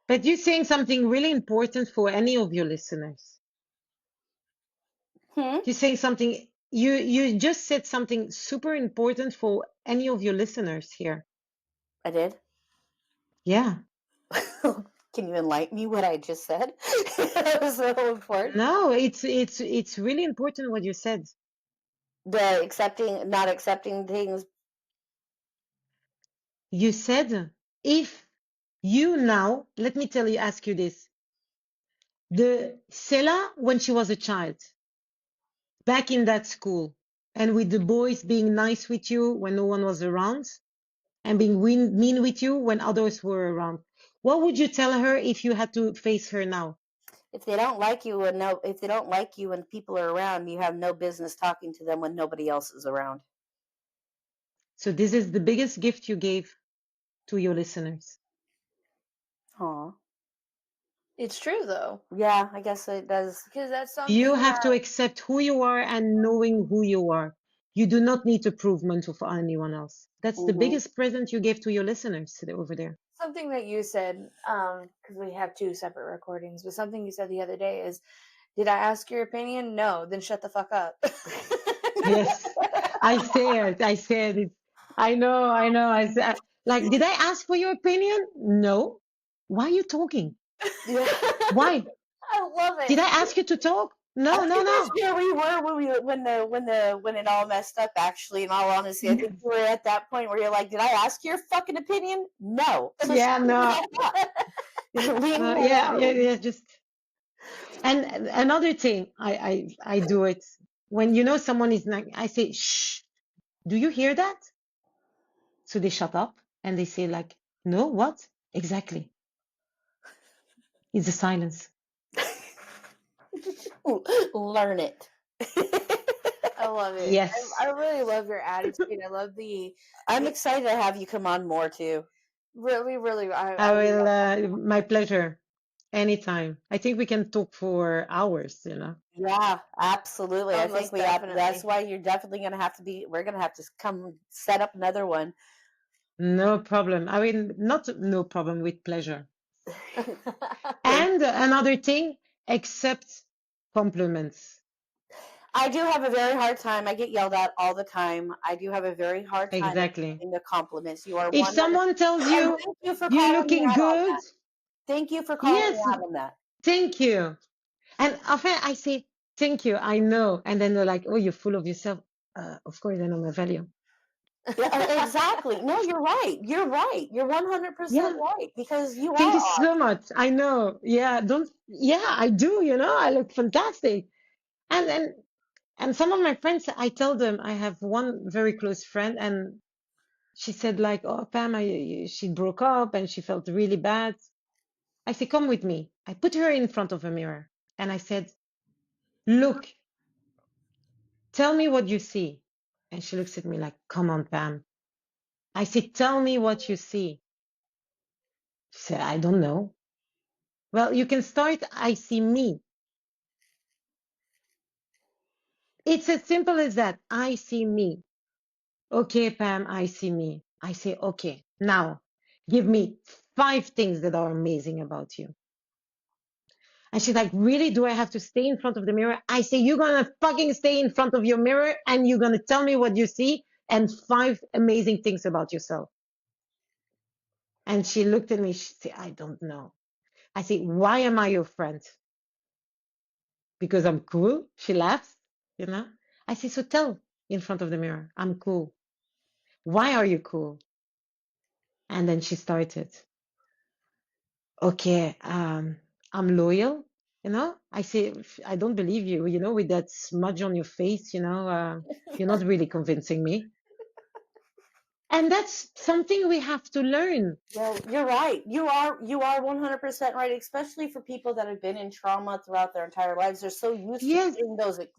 S2: But you're saying something really important for any of your listeners.
S1: hmm,
S2: You're saying something, you just said something super important for any of your listeners here.
S1: I did.
S2: Yeah.
S1: Can you enlighten me what I just said? That was so important.
S2: No, it's really important what you said.
S1: The not accepting things.
S2: You said, if you now, let me ask you this. The Sela, when she was a child, back in that school, and with the boys being nice with you when no one was around, and being mean with you when others were around, what would you tell her if you had to face her now?
S1: If they don't like you and no, if they don't like you when people are around, you have no business talking to them when nobody else is around.
S2: So this is the biggest gift you gave to your listeners.
S1: Aw.
S3: It's true though,
S1: Yeah, I guess it does.
S3: because that's
S2: You
S3: something
S2: have to
S3: that
S2: accept who you are and knowing who you are. You do not need to prove to for anyone else. That's the
S1: Hmm.
S2: biggest present you gave to your listeners today over there.
S3: something that you said, because we have two separate recordings, but something you said the other day is, did I ask your opinion? No, then shut the fuck up.
S2: Yes, I said, I said it. I know. I said, like, did I ask for your opinion? No. Why are you talking?
S1: Yeah.
S2: Why?
S3: I love
S2: Did
S3: it.
S2: I ask you to talk?
S1: I
S2: No, no,
S1: think that's
S2: no.
S1: where we were when it all messed up. Actually, in all honesty, I think we were at that point where you're like, "Did I ask your fucking opinion? No." So shut
S2: Yeah,
S1: the
S2: no.
S1: fuck up. Leave me
S2: Yeah.
S1: alone.
S2: Just and another thing, I do it when you know someone is like, I say, shh. Do you hear that? So they shut up and they say like, no, what? Exactly. It's a silence.
S1: Learn it.
S3: I love it.
S2: Yes.
S3: I really love your attitude. I love the
S1: I'm excited to have you come on more too.
S3: really, really.
S2: I
S3: I
S2: will,
S3: love
S2: my pleasure. Anytime. I think we can talk for hours, you know.
S1: Yeah, absolutely. I think
S3: most
S1: we have. That's
S3: definitely.
S1: why you're definitely gonna have to be. We're gonna have to come set up another one.
S2: No problem. I mean, not no problem with pleasure.
S1: Thank.
S2: And another thing, accept compliments.
S1: I do have a very hard time. I get yelled at all the time. I do have a very hard time
S2: Exactly.
S1: accepting the compliments. You are
S2: If
S1: 100.
S2: someone tells
S1: And
S2: you
S1: thank you for
S2: you're
S1: calling me
S2: looking
S1: out on
S2: good,
S1: that. Thank you for calling me
S2: yes,
S1: out on that.
S2: thank you. And often I say, thank you, I know. And then they're like, oh, you're full of yourself. Of course, I know my value.
S1: Yeah, exactly. No, you're right. You're right. You're 100%
S2: Yeah,
S1: right because you
S2: thank
S1: are
S2: you so much. I know. Yeah, don't, yeah, I do, you know, I look fantastic. And and some of my friends, I tell them, I have one very close friend, and she said like, oh, Pam, she broke up and she felt really bad. I said, come with me. I put her in front of a mirror and I said, look, tell me what you see. And she looks at me like, come on, Pam. I said, tell me what you see. She said, I don't know. Well, you can start, I see me. It's as simple as that. I see me. Okay, Pam, I see me. I say, okay, now give me 5 things that are amazing about you. And she's like, really? Do I have to stay in front of the mirror? I say, you're going to fucking stay in front of your mirror and you're going to tell me what you see and 5 amazing things about yourself. And she looked at me. She said, I don't know. I said, why am I your friend? Because I'm cool. She laughs, you know. I said, so tell in front of the mirror, I'm cool. Why are you cool? And then she started, okay, I'm loyal, you know. I say, I don't believe you, you know, with that smudge on your face, you know, you're not really convincing me. And that's something we have to learn.
S1: Well, you're right. You are 100% right, especially for people that have been in trauma throughout their entire lives. They're so used to
S2: Yes,
S1: hearing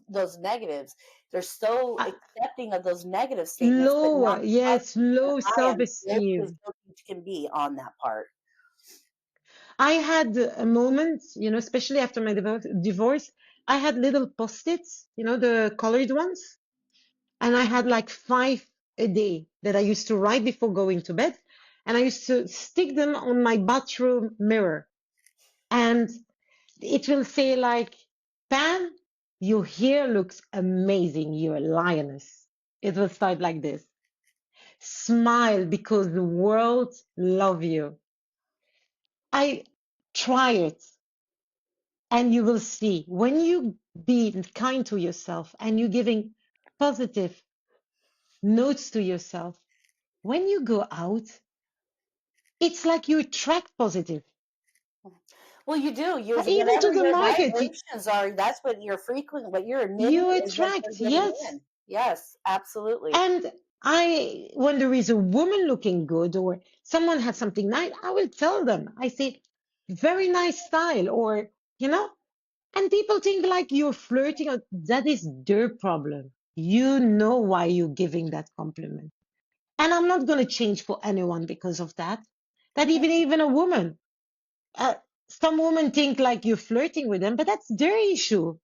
S1: those negatives. They're so
S2: uh,
S1: accepting of those negative statements, but
S2: low,
S1: not
S2: yes,
S1: and
S2: low
S1: I am guilty as
S2: self-esteem.
S1: guilty can be on that part.
S2: I had a moment, you know, especially after my divorce, I had little post-its, you know, the colored ones, and I had like 5 a day that I used to write before going to bed, and I used to stick them on my bathroom mirror, and it will say like, Pam, your hair looks amazing. You're a lioness. It will start like this. Smile because the world love you. I try it. And you will see when you be kind to yourself and you're giving positive notes to yourself, when you go out, it's like you attract positive.
S1: Well, you do. You
S2: Even to
S1: whatever
S2: the
S1: your
S2: market,
S1: vibrations are, that's what you're frequent. What you're emitting
S2: you
S1: is what
S2: attract,
S1: you're getting
S2: yes.
S1: in. Yes, absolutely.
S2: And when there is a woman looking good or someone has something nice, I will tell them. I say, very nice style, or, you know, And people think like you're flirting. That is their problem. You know why you're giving that compliment. And I'm not going to change for anyone because of that. That even a woman, uh, some women think like you're flirting with them, but that's their issue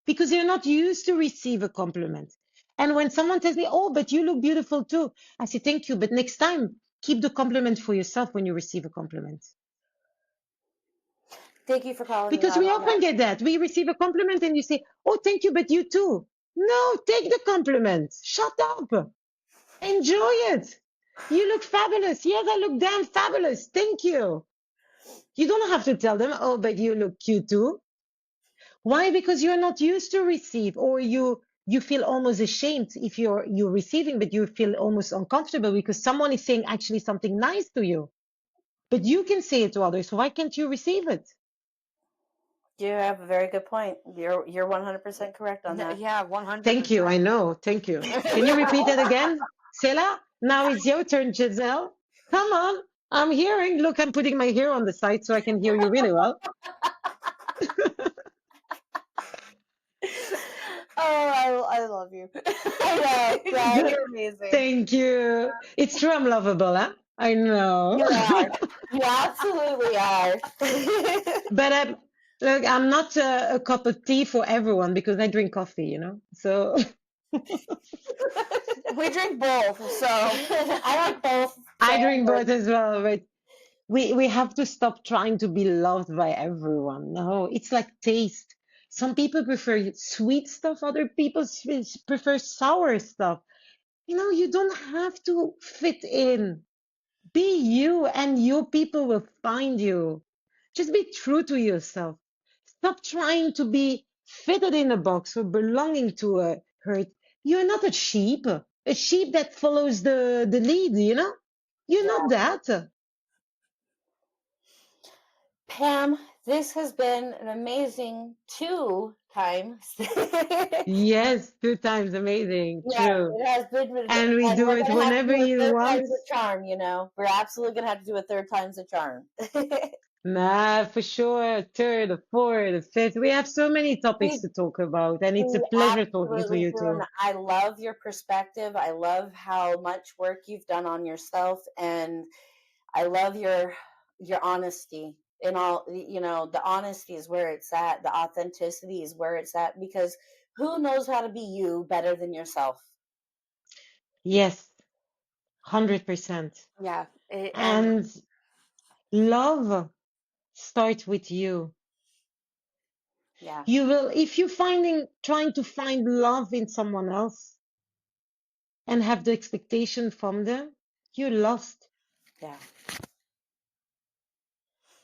S2: because they're not used to receive a compliment. And when someone tells me, "Oh, but you look beautiful too," I say, "Thank you, but next time keep the compliment for yourself when you receive a compliment."
S1: Thank you for calling me
S2: Because
S1: out
S2: we
S1: on that.
S2: often get that. We receive a compliment and you say, "Oh, thank you, but you too." No, take the compliment. Shut up. Enjoy it. You look fabulous. Yes, I look damn fabulous. Thank you. You don't have to tell them, "Oh, but you look cute too." Why? Because you're not used to receive, or you feel almost ashamed if you're receiving, but you feel almost uncomfortable because someone is saying actually something nice to you. But you can say it to others. Why can't you receive it?
S1: You have a very good point. You're 100% correct on that.
S3: Yeah,
S2: Thank you.
S3: 100%.
S2: I know. Thank you. Can you repeat it again? Sela, now it's your turn, Giselle. Come on. I'm hearing. Look, I'm putting my hair on the side so I can hear you really well.
S1: Oh, I love you. I know. Yeah,
S2: Good.
S1: you're amazing.
S2: Thank you. It's true I'm lovable, huh? I know.
S1: You are. You absolutely are.
S2: But look, I'm not a cup of tea for everyone because I drink coffee, So
S3: We drink both, so
S1: I like both
S2: I drink
S1: flavors.
S2: both as well. But we have to stop trying to be loved by everyone. No, it's like taste. Some people prefer sweet stuff, other people prefer sour stuff. You don't have to fit in. Be you, and your people will find you. Just be true to yourself. Stop trying to be fitted in a box or belonging to a herd. You're not a sheep. A sheep that follows the lead. You're
S1: Yeah.
S2: not that.
S1: Pam, this has been an amazing 2 times.
S2: Yes, 2 times amazing.
S1: Yes,
S2: True.
S1: it has been,
S2: And we
S1: and
S2: do
S1: we're
S2: it
S1: gonna have to
S2: whenever
S1: do a
S2: you
S1: third
S2: want.
S1: time's a charm. We're absolutely gonna have to do a third time's a charm.
S2: Nah, for sure. Third, a fourth, a fifth. We have so many topics
S1: we
S2: to talk about, and it's a
S1: we
S2: pleasure talking to
S1: absolutely
S2: you
S1: do, and
S2: too.
S1: I love your perspective. I love how much work you've done on yourself, and I love your honesty. In all, the honesty is where it's at. The authenticity is where it's at because who knows how to be you better than yourself?
S2: Yes, 100%.
S3: yeah. And
S2: And love starts with you.
S1: Yeah,
S2: You will, if you're trying to find love in someone else and have the expectation from them, you're lost.
S1: yeah,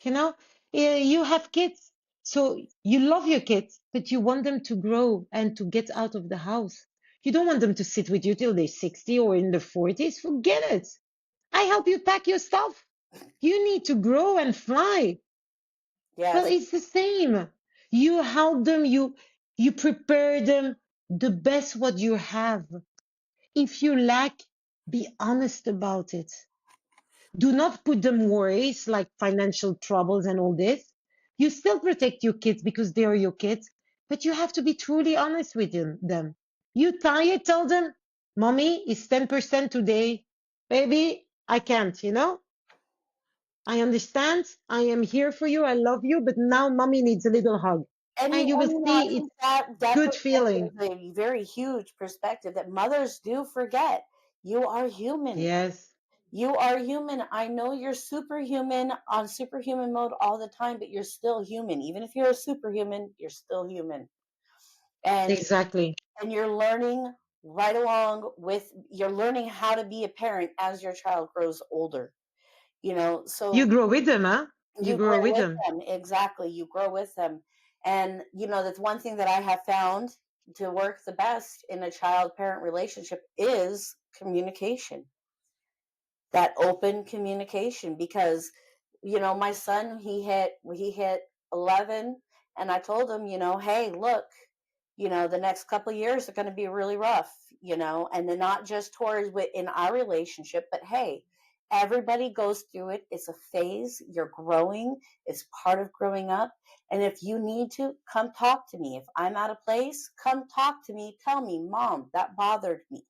S2: You know, you have kids, so you love your kids, but you want them to grow and to get out of the house. You don't want them to sit with you till they're 60 or in their 40s. Forget it. I help you pack your stuff. You need to grow and fly. Well,
S1: yes.
S2: it's the same. You help them, you prepare them the best what you have. If you lack, be honest about it. Do not put them worries like financial troubles and all this. You still protect your kids because they are your kids, but you have to be truly honest with them. You tired, tell them, "Mommy, it's 10% today. Baby, I can't. I understand. I am here for you. I love you, but now mommy needs a little hug."
S1: And
S2: And you will
S1: I
S2: see
S1: think
S2: it's
S1: that
S2: good
S1: definitely
S2: feeling.
S1: is a very huge perspective that mothers do forget. You are human.
S2: Yes,
S1: You are human. I know you're superhuman on superhuman mode all the time, but you're still human. Even if you're a superhuman, you're still human. And
S2: exactly.
S1: you're learning right along with you're learning how to be a parent as your child grows older.
S2: You
S1: So
S2: grow with them, huh? You
S1: you
S2: grow
S1: grow
S2: with
S1: with
S2: them.
S1: them. Exactly, you grow with them. And that's one thing that I have found to work the best in a child parent relationship is communication, that open communication. Because my son, he hit 11, and I told him, hey, look, the next couple of years are going to be really rough, and then not just towards in our relationship, but hey, Everybody goes through it. It's a phase. You're growing. It's part of growing up. And if you need to, come talk to me. If I'm out of place, come talk to me. Tell me, Mom, that bothered me,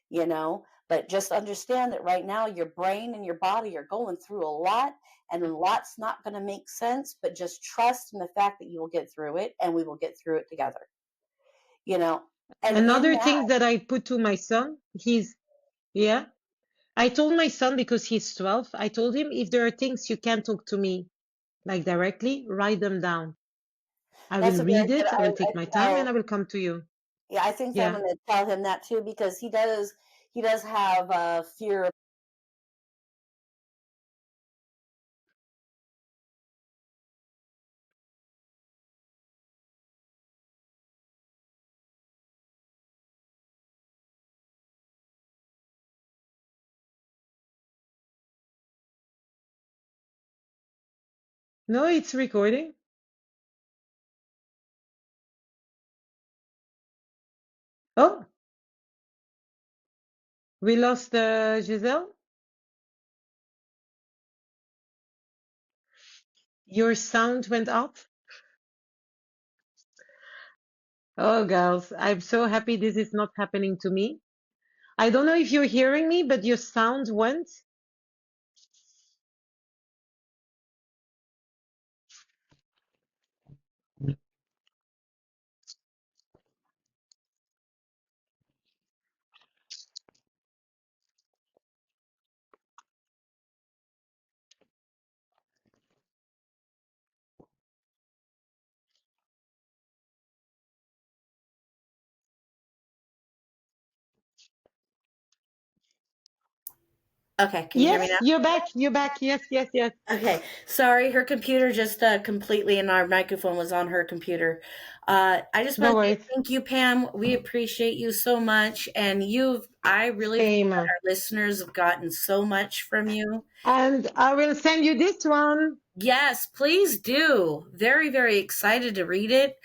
S1: you know? But just understand that right now your brain and your body are going through a lot, and a lot's not going to make sense, but just trust in the fact that you will get through it, and we will get through it together, you know? And in
S2: Another
S1: that,
S2: thing that I put to my son, yeah, I told my son, because he's 12, I told him, if there are things you can't talk to me like directly, write them down. I
S1: that's
S2: will
S1: a very
S2: read
S1: good,
S2: it, I will
S1: I
S2: take my time, and
S1: tell,
S2: I will come to you.
S1: yeah, I think I'm
S2: Yeah.
S1: going to tell him that too, because he does have a fear of.
S2: No, it's recording. Oh, we lost Jeselle. Your sound went off. Oh, girls, I'm so happy this is not happening to me. I don't know if you're hearing me, but your sound went.
S1: Okay, can you hear me
S2: Yes,
S1: now?
S2: you're back. You're back. Yes, yes, yes.
S1: Okay, sorry, her computer just completely, and our microphone was on her computer. I just
S2: No
S1: want to say
S2: worries.
S1: thank you, Pam. We appreciate you so much, and I really feel that
S2: Same.
S1: our listeners have gotten so much from you.
S2: And I will send you this one.
S1: Yes, please do. Very, very excited to read it.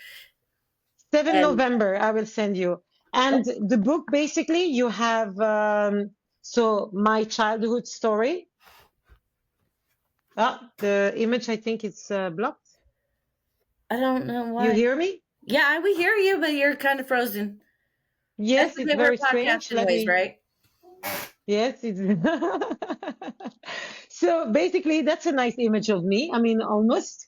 S2: 7
S1: And
S2: November, I will send you. And the book, basically, you have so my childhood story. Ah, the image, I think it's blocked.
S1: I don't know
S2: You
S1: why.
S2: hear me?
S1: Yeah, we hear you, but you're kind of frozen. That's
S2: Yes,
S1: the
S2: it's
S1: way we're
S2: very strange.
S1: podcasting
S2: Let
S1: ways,
S2: me.
S1: right?
S2: Yes, it's. So basically, that's a nice image of me. I mean, almost.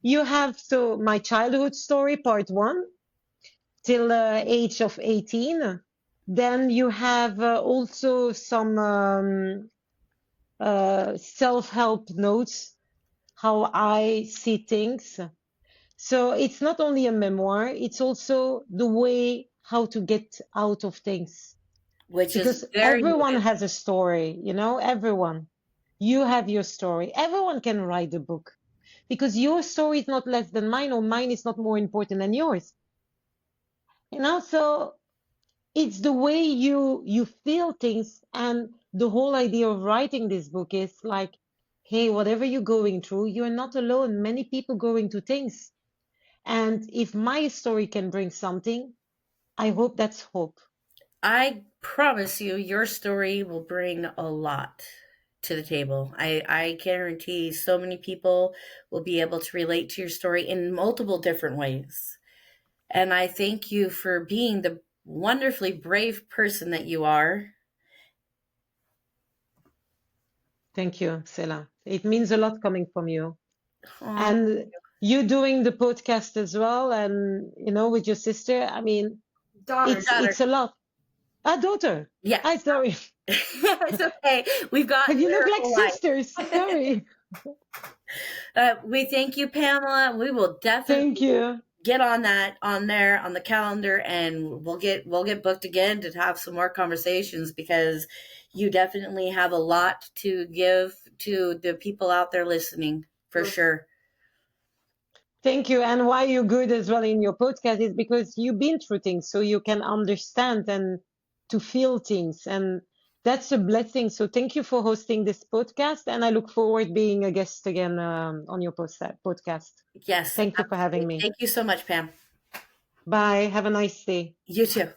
S2: You have so my childhood story, part one, till age of 18. Then you have also some self-help notes, how I see things. So it's not only a memoir, it's also the way how to get out of things.
S1: Which is
S2: Because
S1: very
S2: everyone
S1: needed.
S2: has a story, everyone. You have your story. Everyone can write a book because your story is not less than mine, or mine is not more important than yours. So it's the way you feel things, and the whole idea of writing this book is like, hey, whatever you're going through, you're not alone. Many people going through things, and if my story can bring something, I hope that's hope.
S1: I promise you, your story will bring a lot to the table. I guarantee so many people will be able to relate to your story in multiple different ways. And I thank you for being the wonderfully brave person that you are.
S2: Thank you, Sela. It means a lot coming from you.
S1: Oh,
S2: And you doing the podcast as well, and with your sister. I mean,
S3: Daughter.
S1: daughter.
S2: it's a lot. A daughter.
S1: Yeah.
S2: I sorry.
S1: It's okay. We've got
S2: You look
S1: her
S2: like
S1: whole life.
S2: sisters. Sorry.
S1: We thank you, Pamela. We will
S2: Thank
S1: definitely
S2: you.
S1: get on that on there on the calendar, and we'll get booked again to have some more conversations, because you definitely have a lot to give to the people out there listening, for sure.
S2: Thank you. And why you're good as well in your podcast is because you've been through things, so you can understand and to feel things. And that's a blessing. So thank you for hosting this podcast. And I look forward being a guest again on your podcast.
S1: Yes,
S2: Thank you for having
S1: absolutely.
S2: me.
S1: Thank you so much, Pam.
S2: Bye. Have a nice day.
S1: You too.